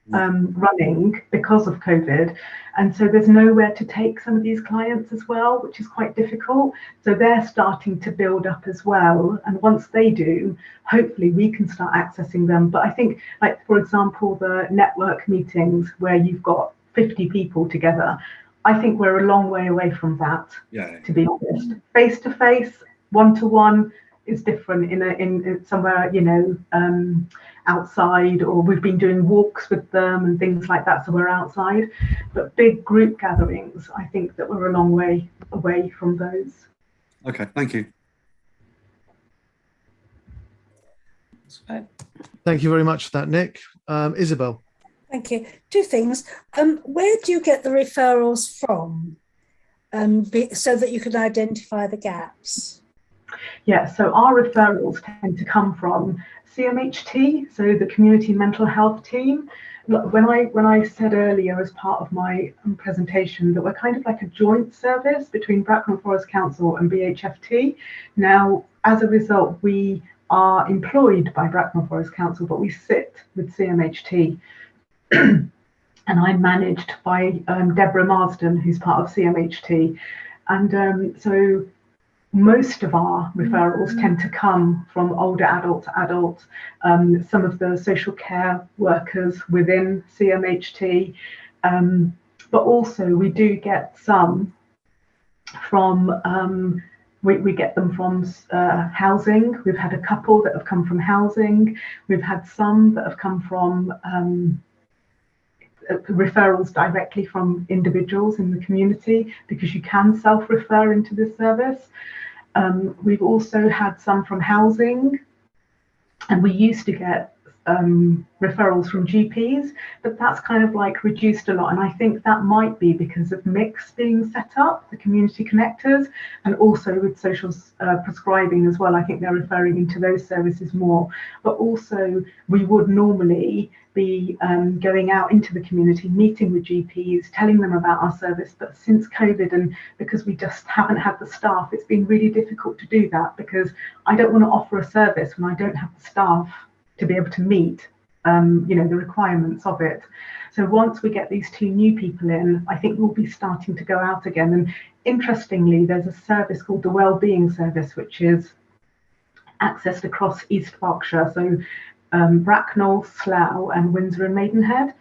running because of COVID. And so there's nowhere to take some of these clients as well, which is quite difficult. So they're starting to build up as well. And once they do, hopefully we can start accessing them. But I think, like, for example, the network meetings where you've got 50 people together, I think we're a long way away from that, Yeah. to be honest. Face to face, one to one is different in somewhere, you know, outside, or we've been doing walks with them and things like that, so we're outside. But big group gatherings, I think that we're a long way away from those. Okay, thank you. Thank you very much for that, Nick. Isabel. Thank you. Two things. Where do you get the referrals from, so that you can identify the gaps? Yeah, so our referrals tend to come from CMHT, so the Community Mental Health Team. When I said earlier as part of my presentation that we're kind of like a joint service between Bracknell Forest Council and BHFT. Now, as a result, we are employed by Bracknell Forest Council, but we sit with CMHT. And I'm managed by Deborah Marsden, who's part of CMHT. And so most of our referrals tend to come from older adults, some of the social care workers within CMHT, but also we do get some from, we get them from housing. We've had a couple that have come from housing. We've had some that have come from referrals directly from individuals in the community, because you can self-refer into this service. We've also had some from housing, and we used to get referrals from GPs, but that's kind of like reduced a lot. And I think that might be because of Mix being set up, the community connectors, and also with social prescribing as well. I think they're referring into those services more, but also we would normally be going out into the community, meeting with GPs, telling them about our service. But since COVID, and because we just haven't had the staff, it's been really difficult to do that, because I don't want to offer a service when I don't have the staff to be able to meet you know, the requirements of it. So once we get these two new people in, I think we'll be starting to go out again. And interestingly, there's a service called the Wellbeing Service, which is accessed across East Berkshire, so Bracknell, Slough and Windsor and Maidenhead.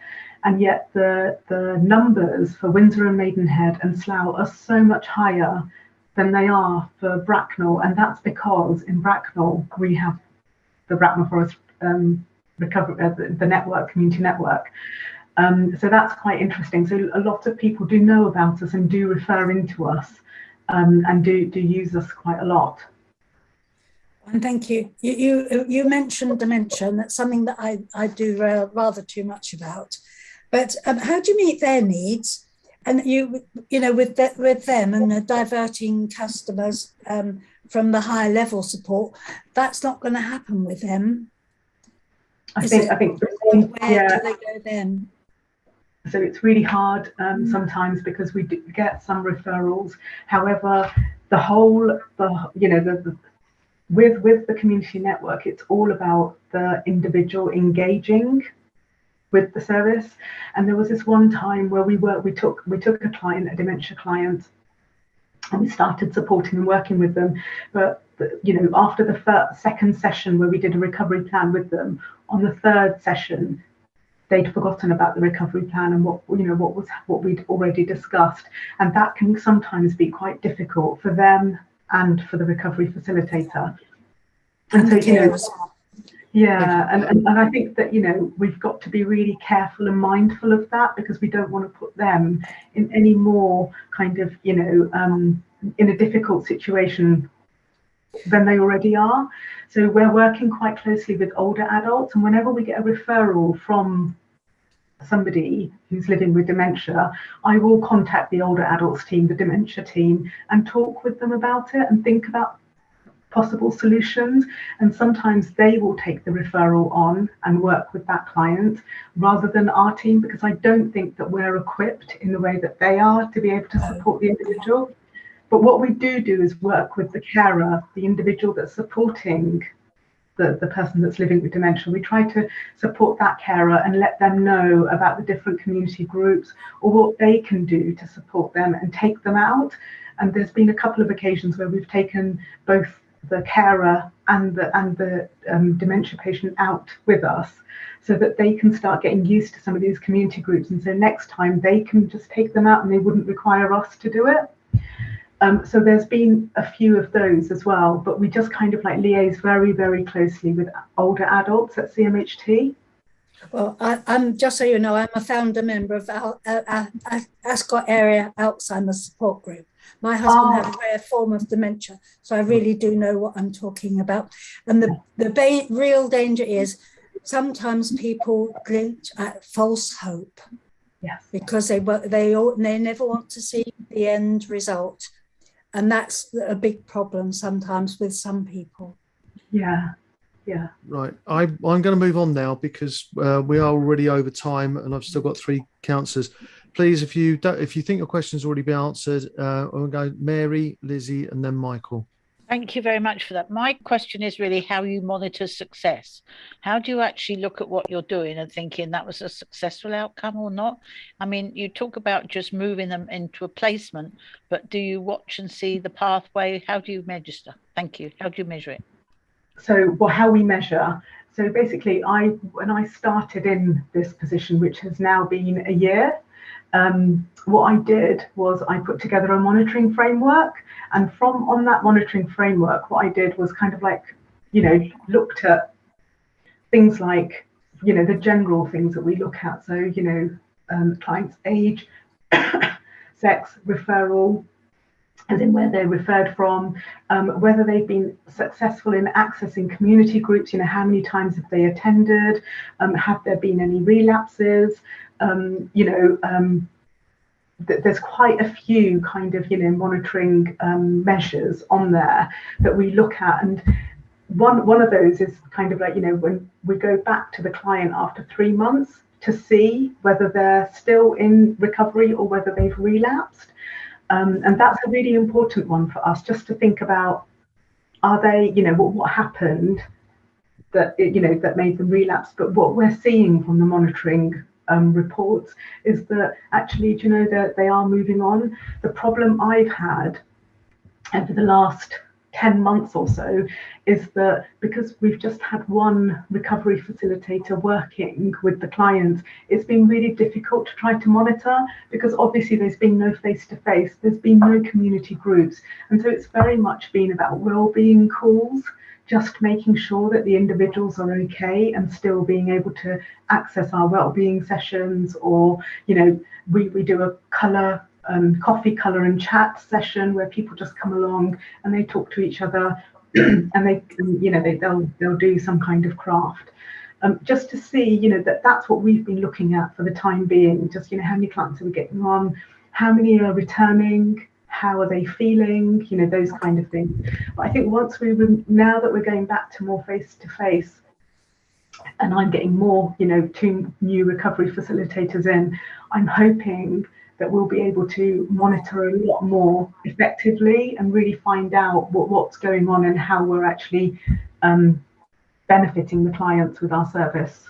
And yet the numbers for Windsor and Maidenhead and Slough are so much higher than they are for Bracknell. And that's because in Bracknell, we have the Bracknell Forest the network, community network. So that's quite interesting. So a lot of people do know about us and do refer into us, and do use us quite a lot. And thank you. You mentioned dementia, and that's something that I do rather too much about. But how do you meet their needs? And you know, with them and diverting customers from the higher level support, that's not going to happen with them. I think where do they go then? So it's really hard sometimes, because we do get some referrals. However, with the community network, it's all about the individual engaging with the service. And there was this one time where we took a client, a dementia client, and we started supporting and working with them. But you know, after the second session where we did a recovery plan with them, on the third session, they'd forgotten about the recovery plan and what we'd already discussed. And that can sometimes be quite difficult for them and for the recovery facilitator. And so, you know, yeah, and I think that, you know, we've got to be really careful and mindful of that, because we don't want to put them in any more kind of, you know, in a difficult situation than they already are. So we're working quite closely with older adults, and whenever we get a referral from somebody who's living with dementia, I will contact the older adults team, the dementia team, and talk with them about it and think about possible solutions. And sometimes they will take the referral on and work with that client rather than our team, because I don't think that we're equipped in the way that they are to be able to support the individual. But what we do is work with the carer, the individual that's supporting the person that's living with dementia. We try to support that carer and let them know about the different community groups or what they can do to support them and take them out. And there's been a couple of occasions where we've taken both the carer and the dementia patient out with us, so that they can start getting used to some of these community groups, and so next time they can just take them out and they wouldn't require us to do it. So there's been a few of those as well, but we just kind of like liaise very, very closely with older adults at CMHT. Well, I'm just so you know, I'm a founder member of Ascot Area Alzheimer's Support Group. My husband had a rare form of dementia, so I really do know what I'm talking about. And the real danger is sometimes people glitch at false hope. Yes. Because they never want to see the end result. And that's a big problem sometimes with some people. Yeah. Yeah. Right. I'm going to move on now because we are already over time and I've still got 3 councillors. Please, if you think your question's already been answered, I'll go Mary, Lizzie, and then Michael. Thank you very much for that. My question is really how you monitor success. How do you actually look at what you're doing and thinking that was a successful outcome or not? I mean, you talk about just moving them into a placement, but do you watch and see the pathway? How do you measure? Thank you. How do you measure it? So, well, how we measure. So basically, when I started in this position, which has now been a year, what I did was I put together a monitoring framework, and on that monitoring framework, what I did was kind of like, looked at things like, the general things that we look at. So, client's age, sex, referral, as in where they're referred from, whether they've been successful in accessing community groups, how many times have they attended, have there been any relapses, there's quite a few kind of, monitoring measures on there that we look at. And one of those is kind of like, when we go back to the client after 3 months to see whether they're still in recovery or whether they've relapsed. And that's a really important one for us, just to think about, are they, what happened that, that made them relapse. But what we're seeing from the monitoring reports is that actually, that they are moving on. The problem I've had over the last 10 months or so is that because we've just had one recovery facilitator working with the clients, it's been really difficult to try to monitor, because obviously there's been no face-to-face, there's been no community groups, and so it's very much been about well-being calls, just making sure that the individuals are okay and still being able to access our well-being sessions, or we do a coffee, colour and chat session where people just come along and they talk to each other and they'll do some kind of craft, just to see that's what we've been looking at for the time being. Just how many clients are we getting on, how many are returning, how are they feeling, those kind of things. But I think now that we're going back to more face to face, and I'm getting more 2 new recovery facilitators in, I'm hoping that we'll be able to monitor a lot more effectively and really find out what's going on and how we're actually benefiting the clients with our service.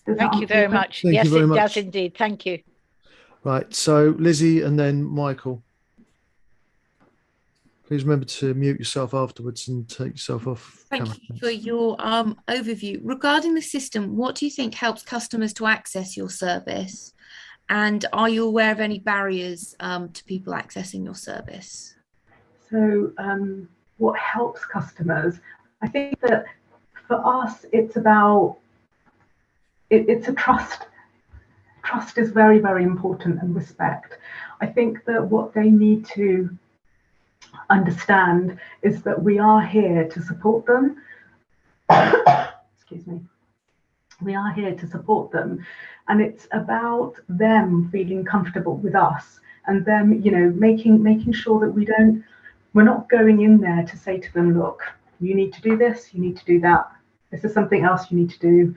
Thank you very much. Yes, it does indeed. Thank you. Right, so Lizzie and then Michael. Please remember to mute yourself afterwards and take yourself off camera. Thank you for your overview. Regarding the system, what do you think helps customers to access your service? And are you aware of any barriers to people accessing your service? So what helps customers? I think that for us, it's about, it's a trust. Trust is very, very important, and respect. I think that what they need to understand is that we are here to support them. Excuse me. We are here to support them, and it's about them feeling comfortable with us, and them, making sure that we're not going in there to say to them, look, you need to do this, you need to do that. This is something else you need to do.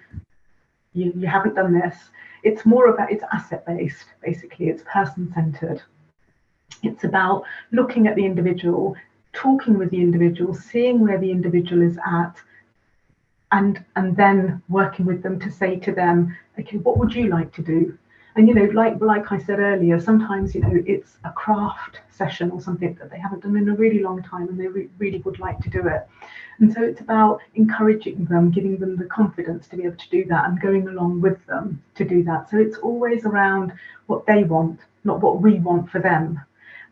You haven't done this. It's more about, it's asset-based, basically. It's person-centered. It's about looking at the individual, talking with the individual, seeing where the individual is at, and then working with them to say to them, okay, what would you like to do? And, you know, like I said earlier, sometimes, you know, it's a craft session or something that they haven't done in a really long time, and they really would like to do it. And so it's about encouraging them, giving them the confidence to be able to do that, and going along with them to do that. So it's always around what they want, not what we want for them.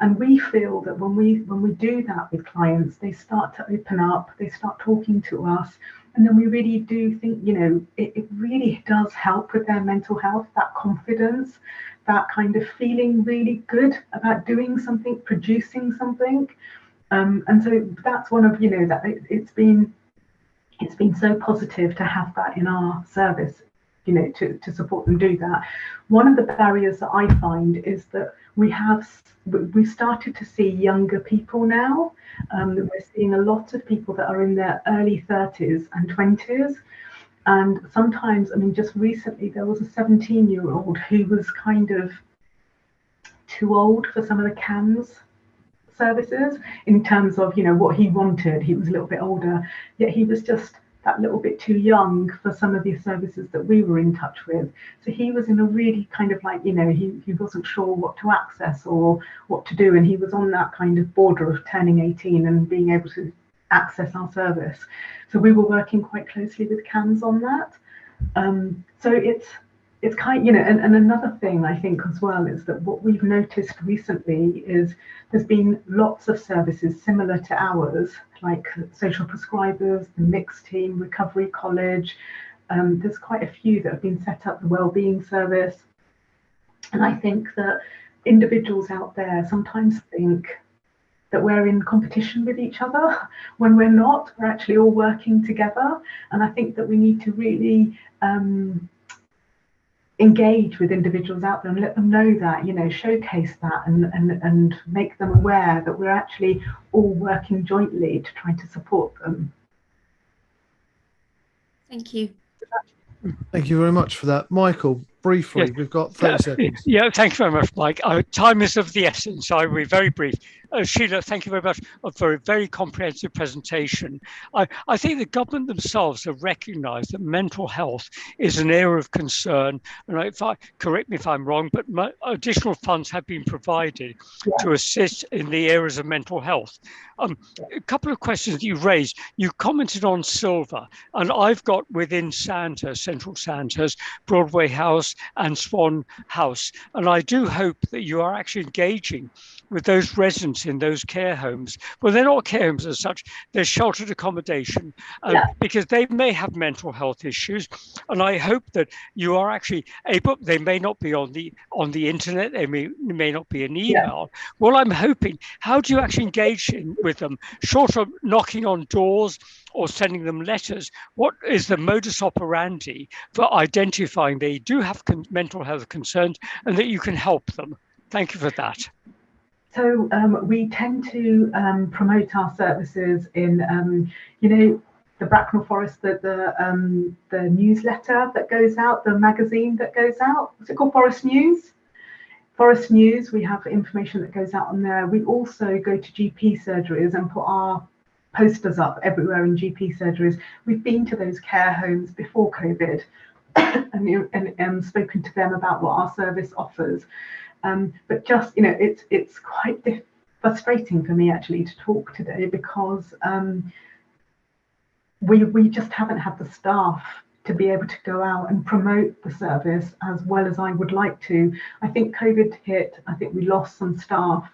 And we feel that when we do that with clients, they start to open up, they start talking to us, and then we really do think, you know, it really does help with their mental health, that confidence, that kind of feeling really good about doing something, producing something. And so that's one of, you know, that it's been so positive to have that in our service, you know, to support them do that. One of the barriers that I find is that we've started to see younger people now. We're seeing a lot of people that are in their early 30s and 20s. And sometimes, I mean, just recently there was a 17-year-old who was kind of too old for some of the CAMS services in terms of, you know, what he wanted. He was a little bit older, yet he was just that little bit too young for some of the services that we were in touch with. So he was in a really kind of like, you know, he wasn't sure what to access or what to do, and he was on that kind of border of turning 18 and being able to access our service. So we were working quite closely with CAMS on that. So it's kind of, you know, and another thing I think as well is that what we've noticed recently is there's been lots of services similar to ours, like social prescribers, the mixed team, recovery college. There's quite a few that have been set up, the wellbeing service. And I think that individuals out there sometimes think that we're in competition with each other when we're not. We're actually all working together. And I think that we need to really engage with individuals out there and let them know that, you know, showcase that and make them aware that we're actually all working jointly to try to support them. Thank you. Thank you very much for that. Michael, briefly, Yes. we've got 30 seconds. Yeah, thank you very much, Mike. Time is of the essence, so I will be very brief. Sheila, thank you very much for a very comprehensive presentation. I think the government themselves have recognised that mental health is an area of concern. And correct me if I'm wrong, but additional funds have been provided to assist in the areas of mental health. A couple of questions that you raised. You commented on Silver, and I've got within Sandhurst, Central Sandhurst, Broadway House and Swan House. And I do hope that you are actually engaging with those residents in those care homes. Well, they're not care homes as such, they're sheltered accommodation, because they may have mental health issues. And I hope that you are actually able, they may not be on the internet, they may not be an email. Well, I'm hoping, how do you actually engage with them? Short of knocking on doors or sending them letters, what is the modus operandi for identifying they do have mental health concerns and that you can help them? Thank you for that. So we tend to promote our services in, you know, the Bracknell Forest, the newsletter that goes out, the magazine that goes out. What's it called? Forest News. Forest News. We have information that goes out on there. We also go to GP surgeries and put our posters up everywhere in GP surgeries. We've been to those care homes before COVID and spoken to them about what our service offers. But just, you know, it's quite frustrating for me actually to talk today because we just haven't had the staff to be able to go out and promote the service as well as I would like to. I think COVID hit, I think we lost some staff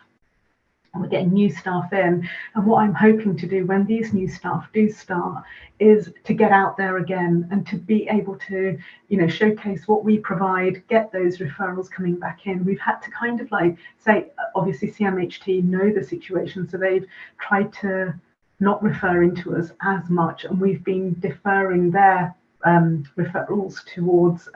and we're getting new staff in. And what I'm hoping to do when these new staff do start is to get out there again and to be able to, you know, showcase what we provide, get those referrals coming back in. We've had to kind of like say, obviously CMHT know the situation, so they've tried to not refer into us as much, and we've been deferring their referrals towards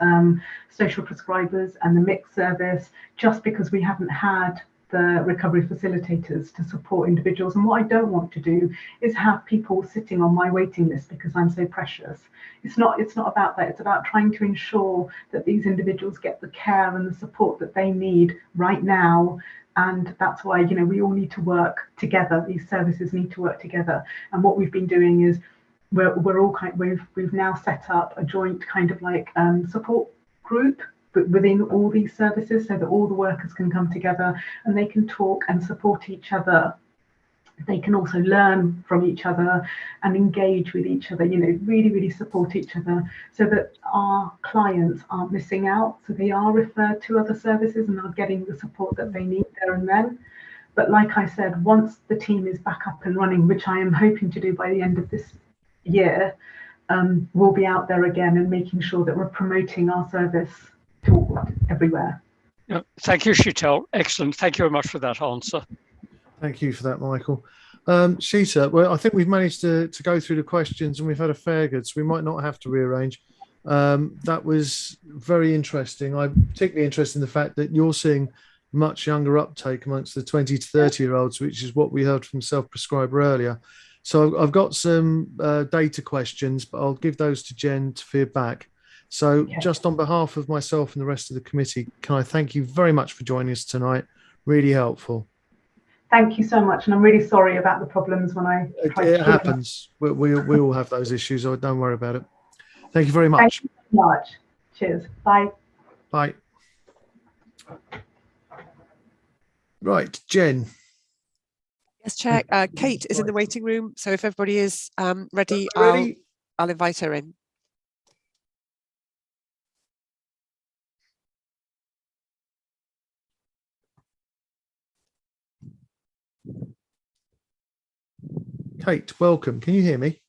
social prescribers and the mixed service just because we haven't had the recovery facilitators to support individuals. And what I don't want to do is have people sitting on my waiting list because I'm so precious. It's not about that. It's about trying to ensure that these individuals get the care and the support that they need right now. And that's why, you know, we all need to work together. These services need to work together. And what we've been doing is we're all we've now set up a joint kind of like support group within all these services, so that all the workers can come together and they can talk and support each other. They can also learn from each other and engage with each other, you know, really, really support each other so that our clients aren't missing out. So they are referred to other services and are getting the support that they need there and then. But like I said, once the team is back up and running, which I am hoping to do by the end of this year, we'll be out there again and making sure that we're promoting our service to everywhere. Yeah, thank you, Sheetal. Excellent. Thank you very much for that answer. Thank you for that, Michael. Sheeta, well, I think we've managed to go through the questions and we've had a fair good, so we might not have to rearrange. That was very interesting. I'm particularly interested in the fact that you're seeing much younger uptake amongst the 20 to 30-year-olds, which is what we heard from Self-Prescriber earlier. So I've got some data questions, but I'll give those to Jen to feed back. So just on behalf of myself and the rest of the committee, can I thank you very much for joining us tonight? Really helpful. Thank you so much, and I'm really sorry about the problems when I tried it happens. We all have those issues, so don't worry about it. Thank you very much. Thank you so much. Cheers. Bye. Bye. Right, Jen. Yes, Chair. Kate is in the waiting room, so if everybody is ready, I'll invite her in. Kate, welcome. Can you hear me?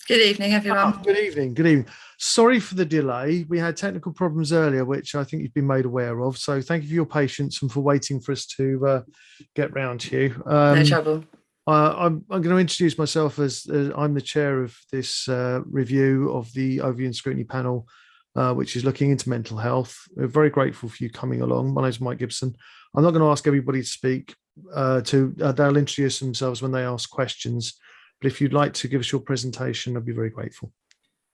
Good evening, everyone. Good evening. Good evening. Sorry for the delay. We had technical problems earlier, which I think you've been made aware of. So thank you for your patience and for waiting for us to get round to you. No trouble. I'm going to introduce myself as I'm the chair of this review of the Overview and Scrutiny panel, which is looking into mental health. We're very grateful for you coming along. My name is Mike Gibson. I'm not going to ask everybody to speak. They'll introduce themselves when they ask questions. But if you'd like to give us your presentation, I'd be very grateful.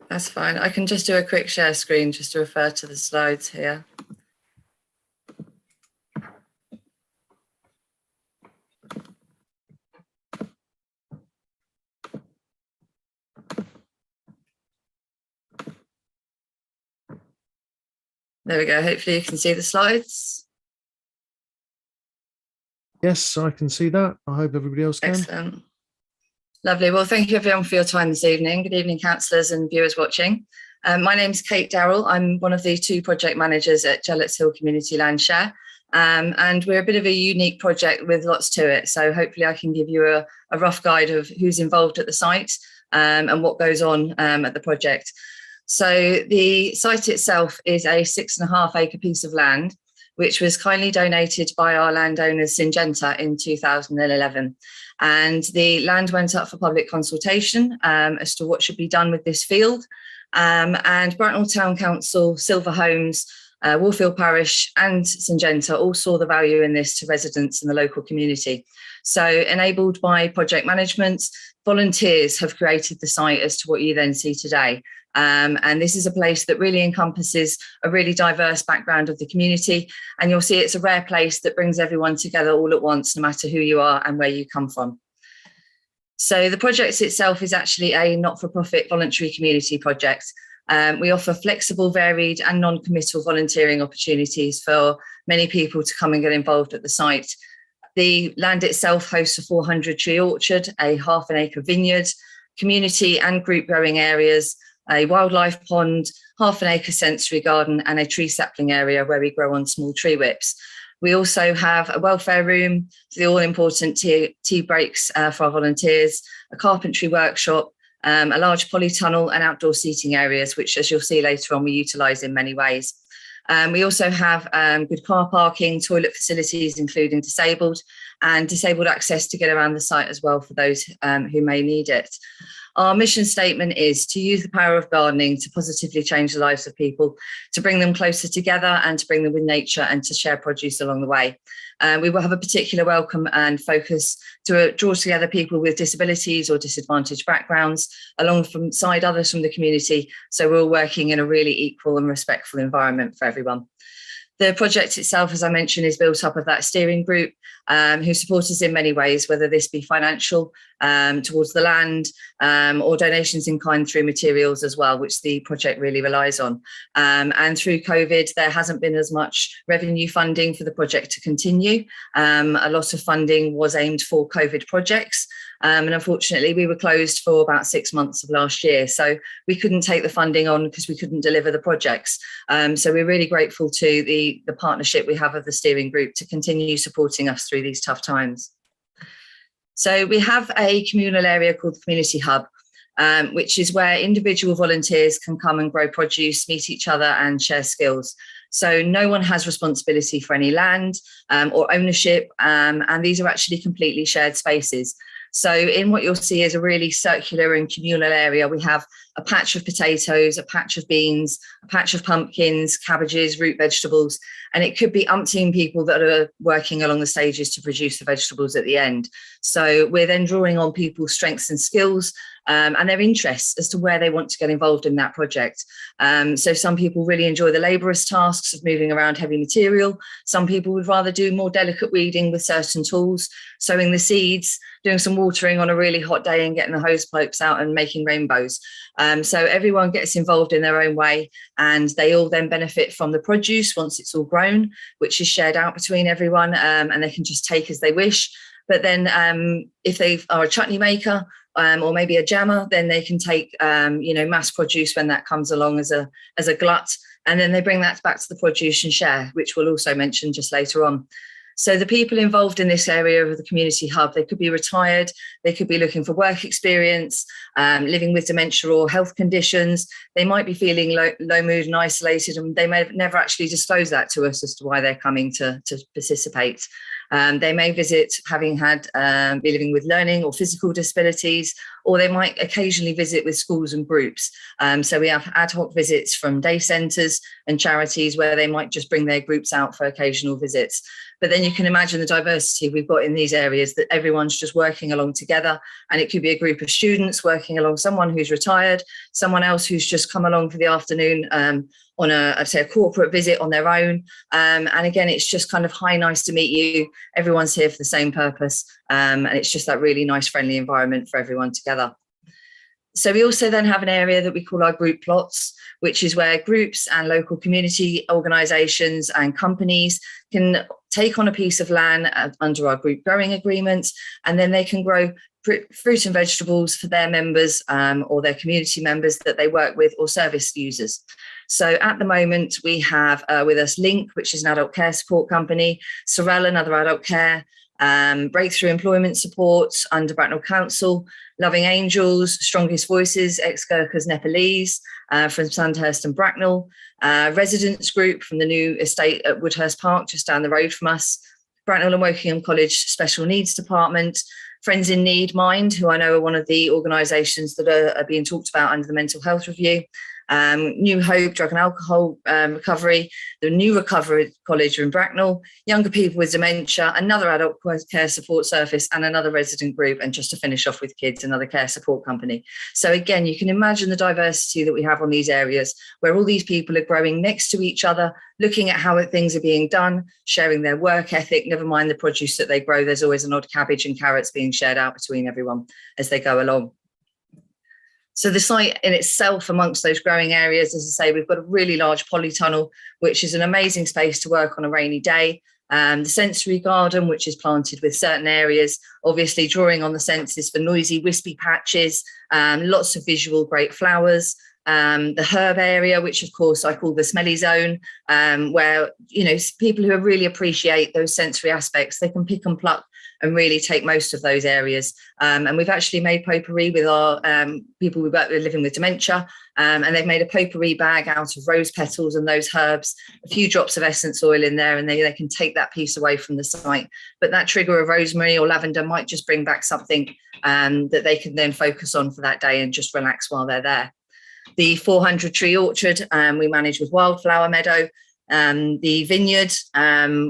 That's fine. I can just do a quick share screen just to refer to the slides here. There we go. Hopefully you can see the slides. Yes, I can see that. I hope everybody else can. Excellent. Lovely. Well, thank you everyone for your time this evening. Good evening, councillors and viewers watching. My name is Kate Darrell. I'm one of the 2 project managers at Gellets Hill Community Land Share. And we're a bit of a unique project with lots to it. So hopefully I can give you a rough guide of who's involved at the site and what goes on at the project. So the site itself is a 6.5 acre piece of land, which was kindly donated by our landowners Syngenta in 2011. And the land went up for public consultation as to what should be done with this field. And Bracknell Town Council, Silver Homes, Warfield Parish and Syngenta all saw the value in this to residents in the local community. So enabled by project management, volunteers have created the site as to what you then see today. And this is a place that really encompasses a really diverse background of the community. And you'll see it's a rare place that brings everyone together all at once, no matter who you are and where you come from. So the project itself is actually a not-for-profit voluntary community project. We offer flexible, varied and non-committal volunteering opportunities for many people to come and get involved at the site. The land itself hosts a 400-tree orchard, a ½ acre vineyard, community and group growing areas, a wildlife pond, ½ acre sensory garden and a tree sapling area where we grow on small tree whips. We also have a welfare room, the all-important tea breaks for our volunteers, a carpentry workshop, a large polytunnel and outdoor seating areas, which, as you'll see later on, we utilise in many ways. We also have good car parking, toilet facilities, including disabled, and disabled access to get around the site as well for those who may need it. Our mission statement is to use the power of gardening to positively change the lives of people, to bring them closer together and to bring them with nature and to share produce along the way. We will have a particular welcome and focus to draw together people with disabilities or disadvantaged backgrounds alongside others from the community. So we're all working in a really equal and respectful environment for everyone. The project itself, as I mentioned, is built up of that steering group who support us in many ways, whether this be financial towards the land or donations in kind through materials as well, which the project really relies on. And through COVID, there hasn't been as much revenue funding for the project to continue. A lot of funding was aimed for COVID projects. And unfortunately, we were closed for about 6 months of last year. So we couldn't take the funding on because we couldn't deliver the projects. So we're really grateful to the partnership we have of the steering group to continue supporting us through these tough times. So we have a communal area called the Community Hub, which is where individual volunteers can come and grow produce, meet each other and share skills. So no one has responsibility for any land or ownership, and these are actually completely shared spaces. So in what you'll see is a really circular and communal area. We have a patch of potatoes, a patch of beans, a patch of pumpkins, cabbages, root vegetables, and it could be umpteen people that are working along the stages to produce the vegetables at the end. So we're then drawing on people's strengths and skills and their interests as to where they want to get involved in that project. So some people really enjoy the laborious tasks of moving around heavy material. Some people would rather do more delicate weeding with certain tools, sowing the seeds, doing some watering on a really hot day and getting the hose pipes out and making rainbows. So everyone gets involved in their own way, and they all then benefit from the produce once it's all grown, which is shared out between everyone, and they can just take as they wish. But then if they are a chutney maker or maybe a jammer, then they can take mass produce when that comes along as a glut, and then they bring that back to the produce and share, which we'll also mention just later on. So the people involved in this area of the community hub, they could be retired, they could be looking for work experience, living with dementia or health conditions. They might be feeling low mood and isolated, and they may have never actually disclosed that to us as to why they're coming to participate. They may visit having be living with learning or physical disabilities, or they might occasionally visit with schools and groups. So we have ad hoc visits from day centres and charities where they might just bring their groups out for occasional visits. But then you can imagine the diversity we've got in these areas, that everyone's just working along together. And it could be a group of students working along someone who's retired, someone else who's just come along for the afternoon on a corporate visit on their own. And again, it's just kind of, hi, nice to meet you. Everyone's here for the same purpose. And it's just that really nice, friendly environment for everyone together. So we also then have an area that we call our group plots, which is where groups and local community organisations and companies can take on a piece of land under our group growing agreements, and then they can grow fruit and vegetables for their members or their community members that they work with, or service users. So at the moment, we have with us Link, which is an adult care support company, Sorel, another adult care, Breakthrough Employment Support under Bracknell Council, Loving Angels, Strongest Voices, ex-Gurkhas Nepalese from Sandhurst and Bracknell, Residents Group from the new estate at Woodhurst Park, just down the road from us, Bracknell and Wokingham College Special Needs Department, Friends in Need Mind, who I know are one of the organisations that are being talked about under the Mental Health Review, New Hope, Drug and Alcohol Recovery, the New Recovery College in Bracknell, Younger People with Dementia, another adult care support service, and another resident group, and just to finish off with kids, another care support company. So again, you can imagine the diversity that we have on these areas, where all these people are growing next to each other, looking at how things are being done, sharing their work ethic, never mind the produce that they grow. There's always an odd cabbage and carrots being shared out between everyone as they go along. So the site in itself, amongst those growing areas, as I say, we've got a really large polytunnel, which is an amazing space to work on a rainy day. The sensory garden, which is planted with certain areas, obviously drawing on the senses for noisy, wispy patches, lots of visual great flowers. The herb area, which of course I call the smelly zone, where, people who really appreciate those sensory aspects, they can pick and pluck and really take most of those areas. And we've actually made potpourri with our people who are living with dementia, and they've made a potpourri bag out of rose petals and those herbs, a few drops of essence oil in there, and they can take that piece away from the site. But that trigger of rosemary or lavender might just bring back something that they can then focus on for that day and just relax while they're there. The 400 tree orchard we manage with Wildflower Meadow. The vineyard,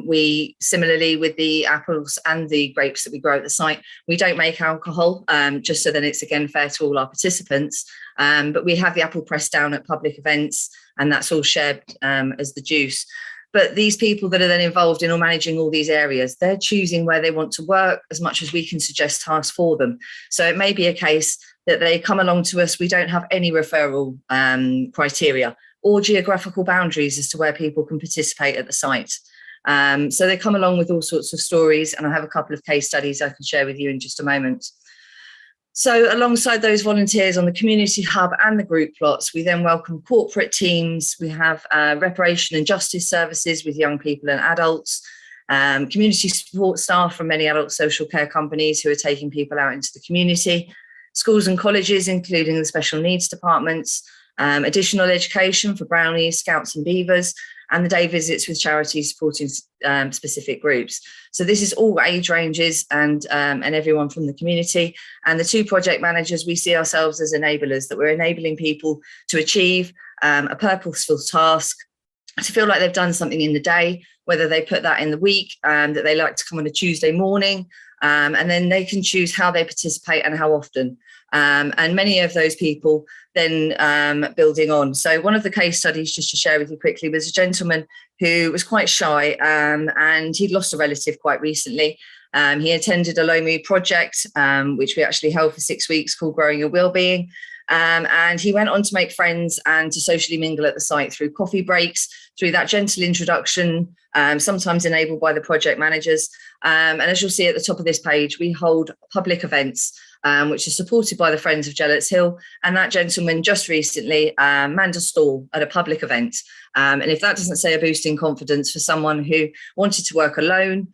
we similarly with the apples and the grapes that we grow at the site, we don't make alcohol, just so that it's again fair to all our participants. But we have the apple press down at public events, and that's all shared as the juice. But these people that are then involved in or managing all these areas, they're choosing where they want to work as much as we can suggest tasks for them. So it may be a case that they come along to us, we don't have any referral criteria or geographical boundaries as to where people can participate at the site. So they come along with all sorts of stories, and I have a couple of case studies I can share with you in just a moment. So alongside those volunteers on the community hub and the group plots, we then welcome corporate teams. We have reparation and justice services with young people and adults, community support staff from many adult social care companies who are taking people out into the community, schools and colleges, including the special needs departments, additional education for brownies, scouts and beavers, and the day visits with charities supporting specific groups. So this is all age ranges and everyone from the community. And the two project managers, we see ourselves as enablers, that we're enabling people to achieve a purposeful task, to feel like they've done something in the day, whether they put that in the week, that they like to come on a Tuesday morning, and then they can choose how they participate and how often. And many of those people then building on. So one of the case studies, just to share with you quickly, was a gentleman who was quite shy, and he'd lost a relative quite recently. He attended a low mood project, which we actually held for 6 weeks, called Growing Your Wellbeing. And he went on to make friends and to socially mingle at the site through coffee breaks, through that gentle introduction, sometimes enabled by the project managers. And as you'll see at the top of this page, we hold public events, which is supported by the Friends of Gellets Hill. And that gentleman just recently manned a stall at a public event. And if that doesn't say a boost in confidence for someone who wanted to work alone,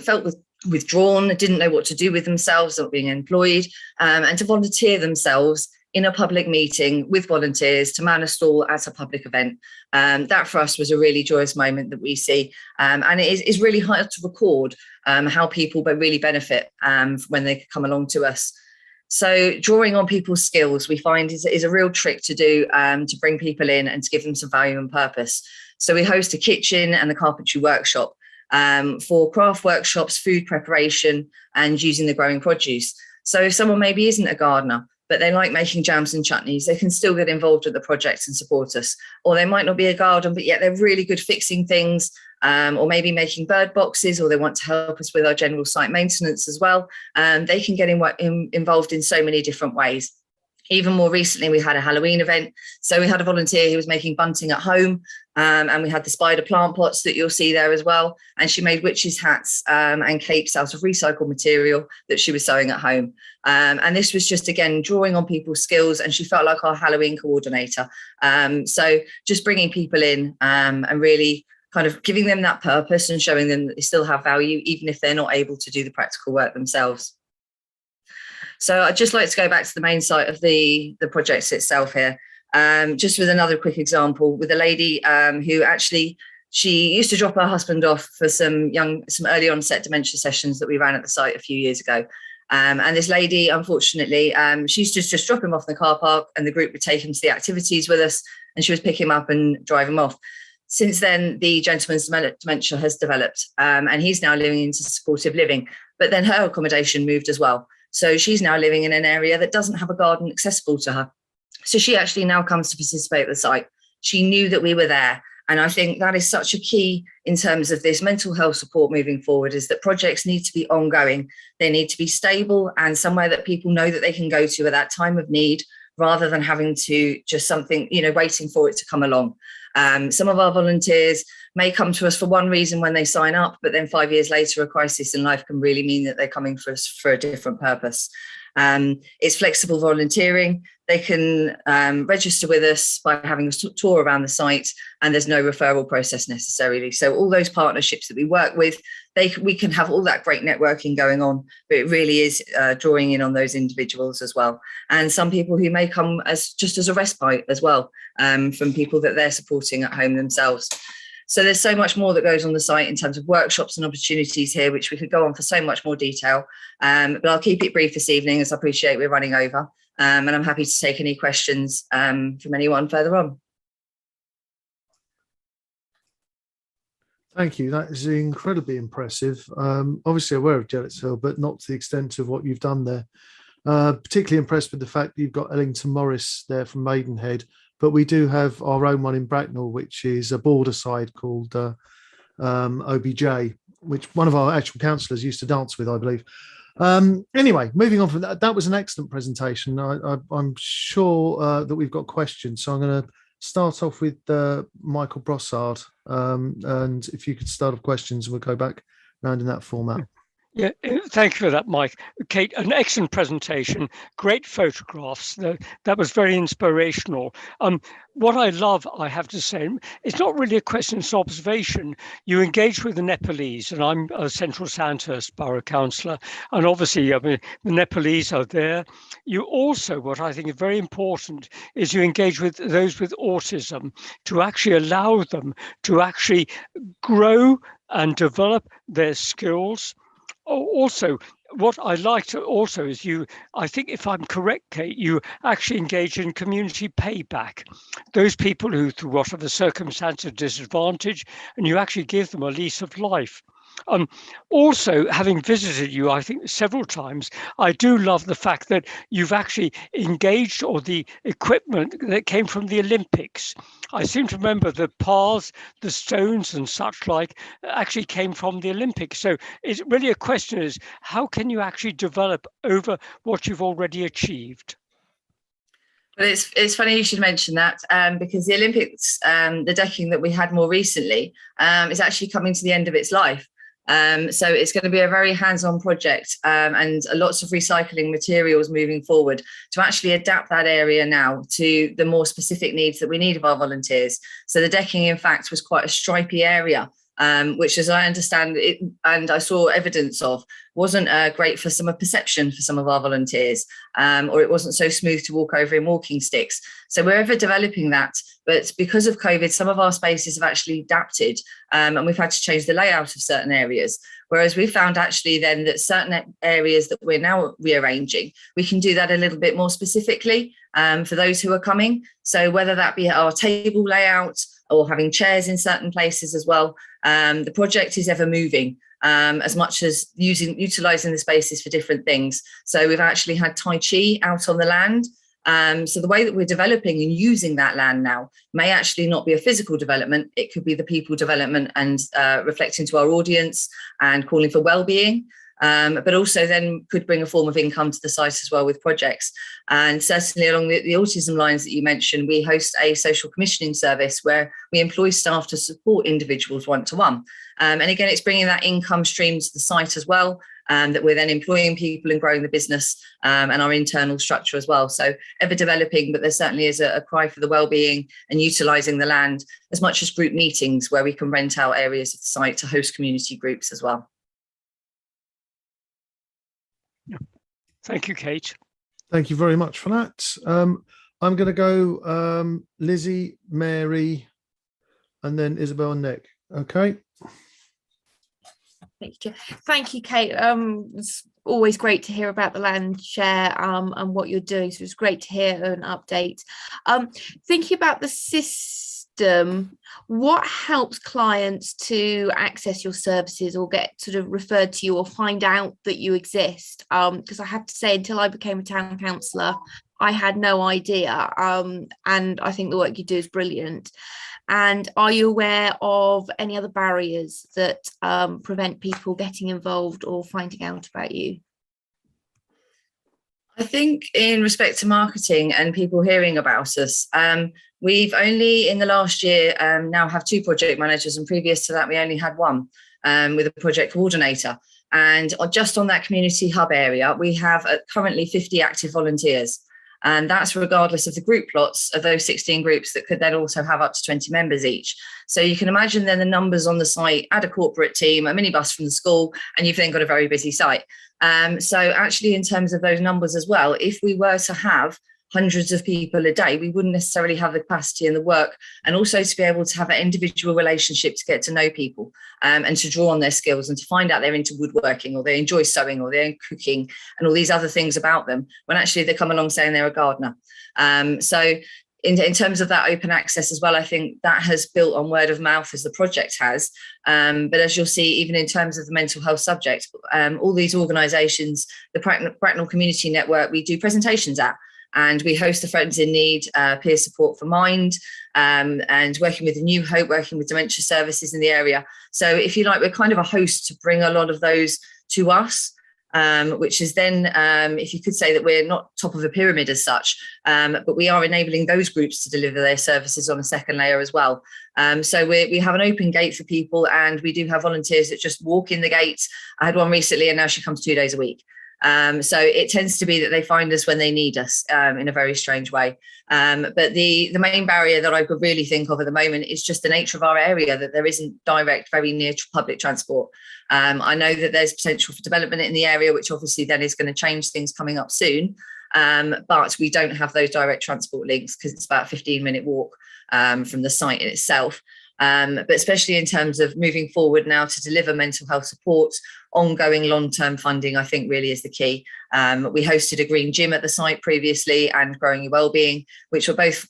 felt withdrawn, didn't know what to do with themselves, not being employed, and to volunteer themselves in a public meeting with volunteers to man a stall at a public event. That for us was a really joyous moment that we see. And it is really hard to record how people really benefit when they come along to us. So drawing on people's skills, we find is a real trick to do to bring people in and to give them some value and purpose. So we host a kitchen and the carpentry workshop for craft workshops, food preparation, and using the growing produce. So if someone maybe isn't a gardener, but they like making jams and chutneys, they can still get involved with the project and support us. Or they might not be a gardener, but yet they're really good fixing things, or maybe making bird boxes, or they want to help us with our general site maintenance as well. They can get involved in so many different ways. Even more recently, we had a Halloween event. So we had a volunteer who was making bunting at home, and we had the spider plant pots that you'll see there as well. And she made witches' hats and capes out of recycled material that she was sewing at home. And this was just, again, drawing on people's skills, and she felt like our Halloween coordinator. So just bringing people in and really kind of giving them that purpose and showing them that they still have value, even if they're not able to do the practical work themselves. So I'd just like to go back to the main site of the project itself here, just with another quick example with a lady who actually, she used to drop her husband off for some early onset dementia sessions that we ran at the site a few years ago. And this lady, unfortunately, she used to just drop him off in the car park, and the group would take him to the activities with us, and she would pick him up and drive him off. Since then, the gentleman's dementia has developed, and he's now living into supportive living, but then her accommodation moved as well. So she's now living in an area that doesn't have a garden accessible to her. So she actually now comes to participate at the site. She knew that we were there. And I think that is such a key in terms of this mental health support moving forward, is that projects need to be ongoing. They need to be stable and somewhere that people know that they can go to at that time of need, rather than having to just something, waiting for it to come along. Some of our volunteers may come to us for one reason when they sign up, but then 5 years later, a crisis in life can really mean that they're coming for us for a different purpose. It's flexible volunteering. They can register with us by having a tour around the site, and there's no referral process necessarily. So all those partnerships that we work with, we can have all that great networking going on, but it really is drawing in on those individuals as well. And some people who may come as just as a respite as well, from people that they're supporting at home themselves. So there's so much more that goes on the site in terms of workshops and opportunities here, which we could go on for so much more detail. But I'll keep it brief this evening, as I appreciate we're running over. And I'm happy to take any questions from anyone further on. Thank you. That is incredibly impressive. Obviously aware of Gellets Hill, but not to the extent of what you've done there. Particularly impressed with the fact that you've got Ellington Morris there from Maidenhead but we do have our own one in Bracknell, which is a border side called OBJ, which one of our actual councillors used to dance with, I believe. Anyway, moving on from that, that was an excellent presentation. I'm sure that we've got questions, so I'm going to start off with Michael Brossard, and if you could start off questions, we'll go back round in that format. Yeah, thank you for that, Mike. Kate, an excellent presentation, great photographs. That was very inspirational. What I love, I have to say, it's not really a question, it's observation. You engage with the Nepalese, and I'm a Central Sandhurst Borough Councillor, and obviously, I mean, the Nepalese are there. You also, what I think is very important, is you engage with those with autism to actually allow them to actually grow and develop their skills. Also, what I liked also is I think if I'm correct, Kate, you actually engage in community payback. Those people who, through whatever circumstance, are disadvantaged, and you actually give them a lease of life. Also, having visited you, I think several times, I do love the fact that you've actually engaged, or the equipment that came from the Olympics. I seem to remember the paths, the stones and such like actually came from the Olympics. So it's really a question is, how can you actually develop over what you've already achieved? Well, it's funny you should mention that, because the Olympics, the decking that we had more recently, is actually coming to the end of its life. So it's going to be a very hands-on project, and lots of recycling materials moving forward to actually adapt that area now to the more specific needs that we need of our volunteers. So the decking, in fact, was quite a stripy area, which, as I understand it, and I saw evidence of, wasn't great for some of perception for some of our volunteers, or it wasn't so smooth to walk over in walking sticks. So we're ever developing that, but because of COVID, some of our spaces have actually adapted, and we've had to change the layout of certain areas. Whereas we found actually then that certain areas that we're now rearranging, we can do that a little bit more specifically for those who are coming. So whether that be our table layout or having chairs in certain places as well, the project is ever moving. As much as utilising the spaces for different things. So we've actually had Tai Chi out on the land. So the way that we're developing and using that land now may actually not be a physical development. It could be the people development and reflecting to our audience and calling for well-being. But also then could bring a form of income to the site as well with projects. And certainly along the autism lines that you mentioned, we host a social commissioning service where we employ staff to support individuals one-to-one. And again, it's bringing that income stream to the site as well, that we're then employing people and growing the business and our internal structure as well. So ever developing, but there certainly is a cry for the well-being and utilising the land as much as group meetings where we can rent out areas of the site to host community groups as well. Thank you, Kate. Thank you very much for that. I'm going to go Lizzie, Mary, and then Isabel and Nick. Okay. Thank you, Kate. It's always great to hear about the land share and what you're doing. So it's great to hear an update. Thinking about the system, what helps clients to access your services or get sort of referred to you or find out that you exist? Because I have to say, until I became a town councillor, I had no idea. And I think the work you do is brilliant. And are you aware of any other barriers that prevent people getting involved or finding out about you? I think in respect to marketing and people hearing about us, we've only in the last year now have 2 project managers, and previous to that we only had 1 with a project coordinator. And just on that community hub area, we have currently 50 active volunteers. And that's regardless of the group plots of those 16 groups that could then also have up to 20 members each. So you can imagine then the numbers on the site, add a corporate team, a minibus from the school, and you've then got a very busy site. So actually in terms of those numbers as well, if we were to have hundreds of people a day, we wouldn't necessarily have the capacity and the work, and also to be able to have an individual relationship to get to know people and to draw on their skills and to find out they're into woodworking or they enjoy sewing or they're cooking and all these other things about them when actually they come along saying they're a gardener. So in terms of that open access as well, I think that has built on word of mouth as the project has. But as you'll see, even in terms of the mental health subject, all these organisations, the Bracknell Community Network, we do presentations at. And we host the Friends in Need peer support for Mind, and working with the New Hope, working with dementia services in the area. So if you like, we're kind of a host to bring a lot of those to us, which is then, if you could say that we're not top of a pyramid as such, but we are enabling those groups to deliver their services on a second layer as well. So we have an open gate for people, and we do have volunteers that just walk in the gate. I had one recently, and now she comes 2 days a week. So it tends to be that they find us when they need us, in a very strange way. But the main barrier that I could really think of at the moment is just the nature of our area, that there isn't direct, very near public transport. I know that there's potential for development in the area, which obviously then is going to change things coming up soon. But we don't have those direct transport links because it's about a 15-minute walk from the site in itself. But especially in terms of moving forward now to deliver mental health support, ongoing long-term funding, I think really is the key. We hosted a green gym at the site previously, and Growing Your Wellbeing, which were both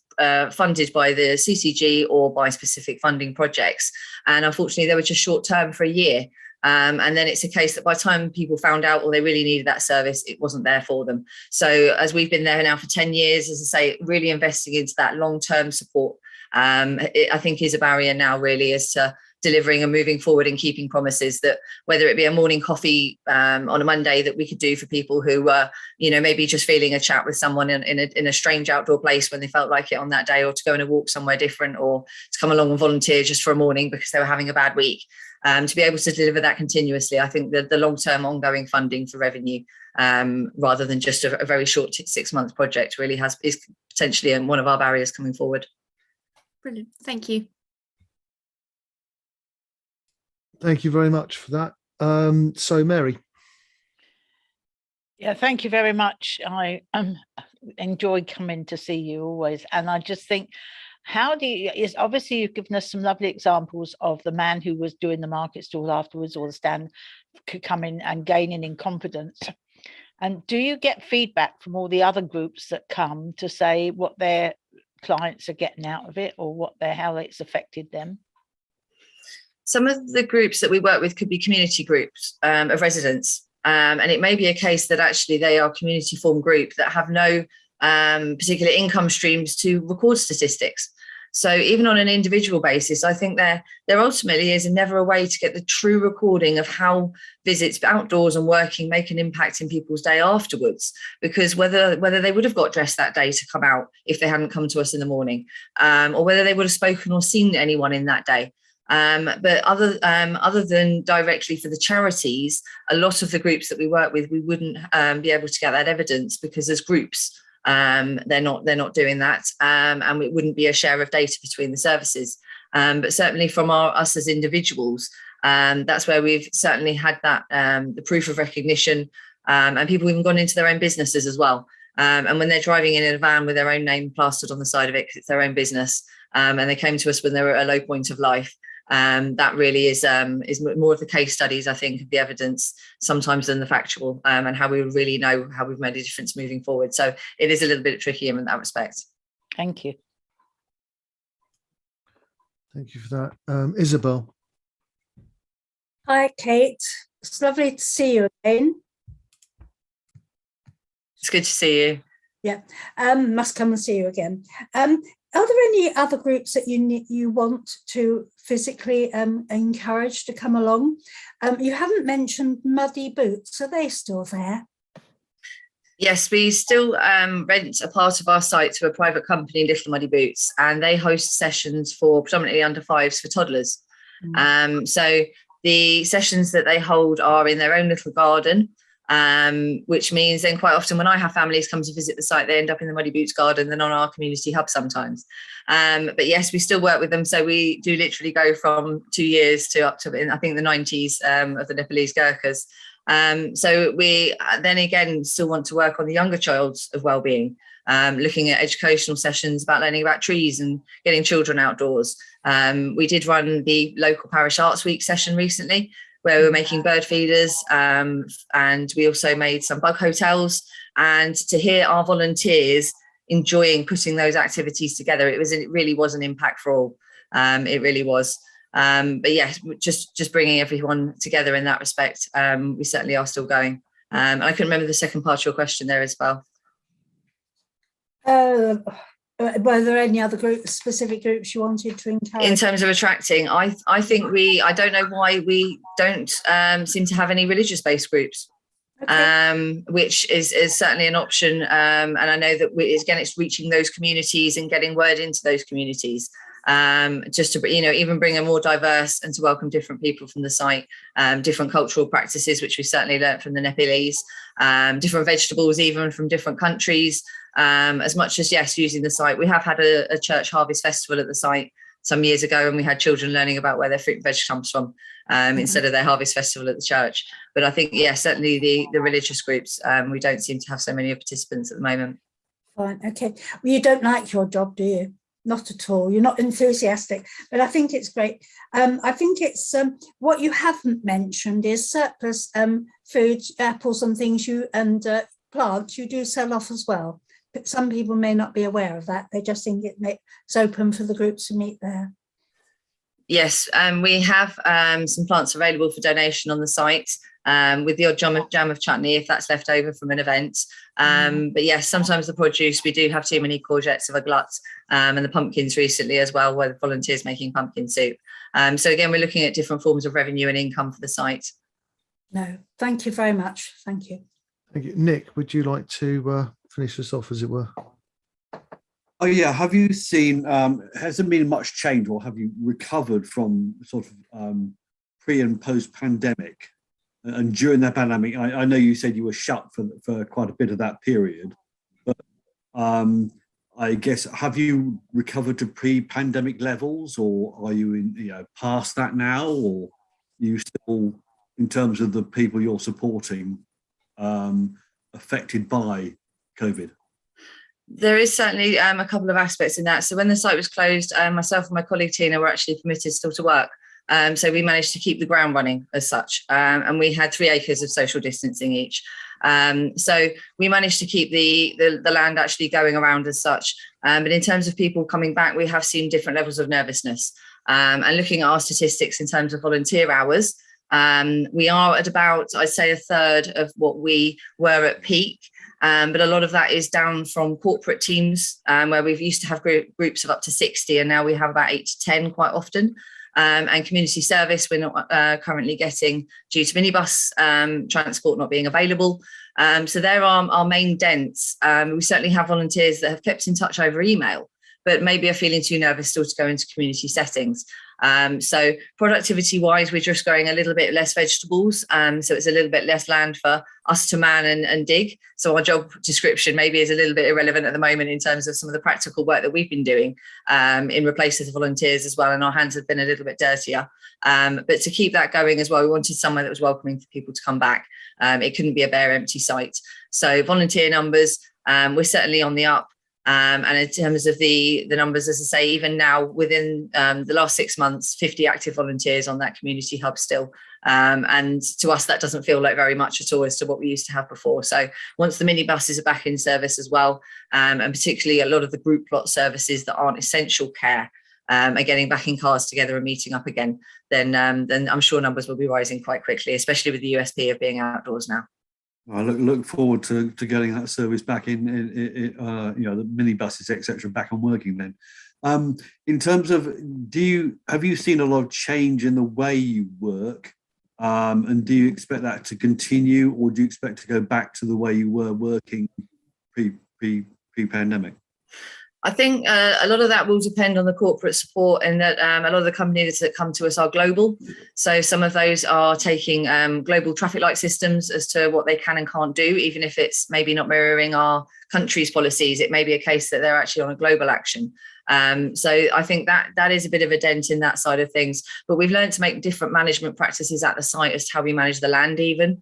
funded by the CCG or by specific funding projects. And unfortunately, they were just short-term for a year. And then it's a case that by the time people found out or they really needed that service, it wasn't there for them. So as we've been there now for 10 years, as I say, really investing into that long-term support, I think is a barrier now really as to delivering and moving forward and keeping promises, that whether it be a morning coffee on a Monday that we could do for people who were, maybe just feeling a chat with someone in a strange outdoor place when they felt like it on that day, or to go on a walk somewhere different, or to come along and volunteer just for a morning because they were having a bad week. To be able to deliver that continuously, I think that the long-term ongoing funding for revenue, rather than just a very short 6 month project, really is potentially one of our barriers coming forward. Brilliant. Thank you. Thank you very much for that. So Mary. Yeah, thank you very much. I enjoy coming to see you always. And I just think, obviously you've given us some lovely examples of the man who was doing the market stall afterwards, or the stand, could come in and gaining in confidence. And do you get feedback from all the other groups that come to say what their clients are getting out of it, or how it's affected them? Some of the groups that we work with could be community groups of residents. And it may be a case that actually they are community form group that have no particular income streams to record statistics. So even on an individual basis, I think there ultimately is never a way to get the true recording of how visits outdoors and working make an impact in people's day afterwards, because whether they would have got dressed that day to come out if they hadn't come to us in the morning, or whether they would have spoken or seen anyone in that day. But other than directly for the charities, a lot of the groups that we work with, we wouldn't be able to get that evidence, because as groups, they're not doing that, and it wouldn't be a share of data between the services. But certainly from us as individuals, that's where we've certainly had that the proof of recognition, and people even gone into their own businesses as well. And when they're driving in a van with their own name plastered on the side of it, because it's their own business, and they came to us when they were at a low point of life. That really is more of the case studies, I think, of the evidence sometimes than the factual, and how we really know how we've made a difference moving forward. So it is a little bit trickier in that respect. Thank you. Thank you for that. Isabel. Hi, Kate. It's lovely to see you again. It's good to see you. Yeah, must come and see you again. Are there any other groups that you want to physically encourage to come along? You haven't mentioned Muddy Boots. Are they still there? Yes, we still rent a part of our site to a private company, Little Muddy Boots, and they host sessions for predominantly under fives for toddlers. So the sessions that they hold are in their own little garden, which means then quite often when I have families come to visit the site, they end up in the Muddy Boots garden than on our community hub sometimes. But yes, we still work with them. So we do literally go from 2 years to up to, I think, the 90s of the Nepalese Gurkhas. So we then again still want to work on the younger child's of well-being, looking at educational sessions about learning about trees and getting children outdoors. We did run the local parish arts week session recently, where we were making bird feeders, and we also made some bug hotels. And to hear our volunteers enjoying putting those activities together, it really was an impact for all. It really was. But yes, just bringing everyone together in that respect. We certainly are still going. And I couldn't remember the second part of your question there as well. Were there any other specific groups you wanted to encourage? In terms of attracting, I think I don't know why we don't seem to have any religious-based groups. Okay. Which is certainly an option. And I know that it's reaching those communities and getting word into those communities, just to, even bring a more diverse and to welcome different people from the site, different cultural practices, which we certainly learnt from the Nepalese, different vegetables, even from different countries, as much as, yes, using the site. We have had a church harvest festival at the site some years ago, and we had children learning about where their fruit and veg comes from, instead of their harvest festival at the church. But I think, yeah, certainly the religious groups, we don't seem to have so many participants at the moment. Fine, okay. Well, you don't like your job, do you? Not at all. You're not enthusiastic, but I think it's great. I think it's what you haven't mentioned is surplus food, apples and things and plants you do sell off as well. But some people may not be aware of that. They just think it's open for the groups to meet there. Yes, we have some plants available for donation on the site, with the odd jam of chutney if that's left over from an event. But yes, sometimes the produce, we do have too many courgettes of a glut, and the pumpkins recently as well, where the volunteers making pumpkin soup. So again, we're looking at different forms of revenue and income for the site. No, thank you very much. Thank you. Thank you. Nick, would you like to finish this off, as it were? Oh yeah, have you seen, has there been much change, or have you recovered from sort of pre and post pandemic? And during that pandemic, I know you said you were shut for quite a bit of that period, but I guess, have you recovered to pre-pandemic levels, or are you past that now, or are you still, in terms of the people you're supporting, affected by COVID? There is certainly a couple of aspects in that. So when the site was closed, myself and my colleague Tina were actually permitted still to work. So we managed to keep the ground running as such. And we had 3 acres of social distancing each. So we managed to keep the land actually going around as such. But in terms of people coming back, we have seen different levels of nervousness. And looking at our statistics in terms of volunteer hours, we are at about, I'd say, a third of what we were at peak. But a lot of that is down from corporate teams, where we've used to have groups of up to 60, and now we have about 8 to 10 quite often. And community service we're not currently getting due to minibus transport not being available. So there are our main dents. We certainly have volunteers that have kept in touch over email, but maybe are feeling too nervous still to go into community settings. So productivity wise, we're just growing a little bit less vegetables. So it's a little bit less land for us to man and dig. So our job description maybe is a little bit irrelevant at the moment in terms of some of the practical work that we've been doing in replace of volunteers as well. And our hands have been a little bit dirtier. But to keep that going as well, we wanted somewhere that was welcoming for people to come back. It couldn't be a bare empty site. So volunteer numbers, we're certainly on the up. And in terms of the numbers, as I say, even now within the last 6 months, 50 active volunteers on that community hub still. And to us, that doesn't feel like very much at all as to what we used to have before. So once the minibuses are back in service as well, and particularly a lot of the group lot services that aren't essential care are getting back in cars together and meeting up again, then I'm sure numbers will be rising quite quickly, especially with the USP of being outdoors now. I look forward to getting that service back in the minibuses, etc., back and working then. In terms of, have you seen a lot of change in the way you work, and do you expect that to continue, or do you expect to go back to the way you were working pre-pandemic? I think a lot of that will depend on the corporate support, and that a lot of the companies that come to us are global. So some of those are taking global traffic light systems as to what they can and can't do, even if it's maybe not mirroring our country's policies. It may be a case that they're actually on a global action. So I think that is a bit of a dent in that side of things. But we've learned to make different management practices at the site as to how we manage the land even.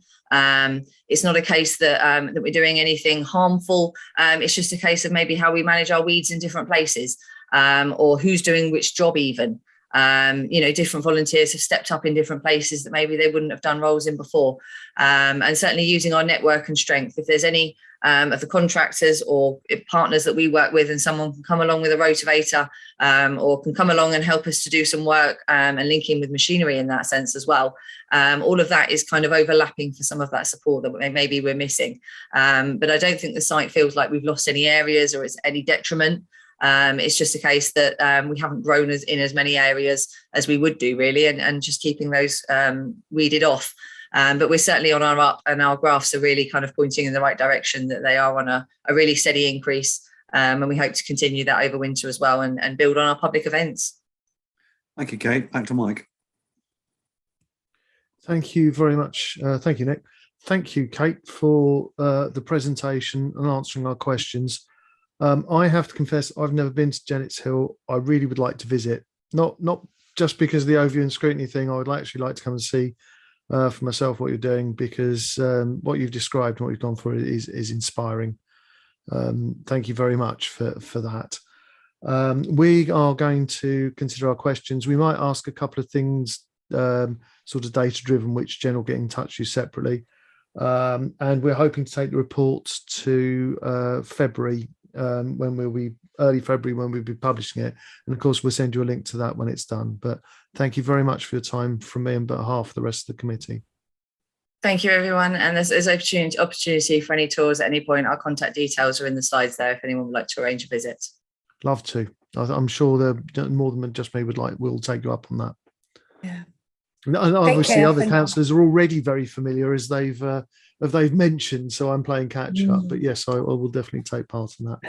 It's not a case that we're doing anything harmful. It's just a case of maybe how we manage our weeds in different places, or who's doing which job even. Different volunteers have stepped up in different places that maybe they wouldn't have done roles in before. And certainly using our network and strength. If there's any of the contractors or partners that we work with and someone can come along with a rotivator or can come along and help us to do some work and link in with machinery in that sense as well. All of that is kind of overlapping for some of that support that maybe we're missing. But I don't think the site feels like we've lost any areas or it's any detriment. It's just a case that we haven't grown in as many areas as we would do really, and just keeping those weeded off. But we're certainly on our up, and our graphs are really kind of pointing in the right direction, that they are on a really steady increase. And we hope to continue that over winter as well and build on our public events. Thank you, Kate. Back to Mike. Thank you very much. Thank you, Nick. Thank you, Kate, for the presentation and answering our questions. I have to confess, I've never been to Janet's Hill. I really would like to visit, not just because of the overview and scrutiny thing. I would actually like to come and see for myself what you're doing, because what you've described and what you've gone for is inspiring. Thank you very much for that. We are going to consider our questions. We might ask a couple of things sort of data driven, which Jen will get in touch with you separately. And we're hoping to take the reports to February, when we'll be early February, when we'll be publishing it. And of course, we'll send you a link to that when it's done. But thank you very much for your time from me and behalf of the rest of the committee. Thank you, everyone. And there's opportunity for any tours at any point. Our contact details are in the slides there if anyone would like to arrange a visit. Love to. I'm sure there more than just me will take you up on that. Yeah. And obviously other councillors are already very familiar, as they've mentioned, so I'm playing catch up. But yes, I will definitely take part in that.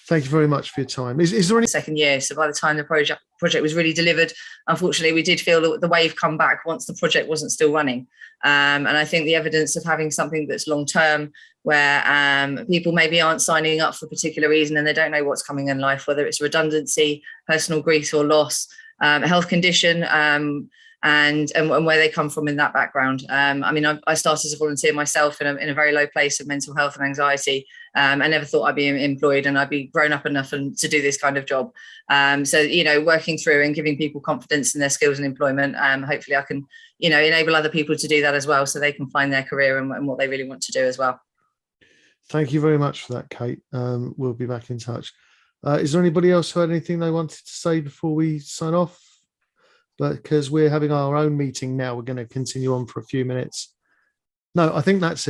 Thank you very much for your time. Is there any second year? So by the time the project was really delivered, unfortunately, we did feel that the wave come back once the project wasn't still running. And I think the evidence of having something that's long term, where people maybe aren't signing up for a particular reason and they don't know what's coming in life, whether it's redundancy, personal grief or loss, a health condition, and where they come from in that background. I mean, I started as a volunteer myself in a very low place of mental health and anxiety. I never thought I'd be employed and I'd be grown up enough to do this kind of job. So, working through and giving people confidence in their skills and employment, hopefully I can, enable other people to do that as well, so they can find their career and what they really want to do as well. Thank you very much for that, Kate. We'll be back in touch. Is there anybody else who had anything they wanted to say before we sign off? But because we're having our own meeting now, we're going to continue on for a few minutes. No, I think that's it.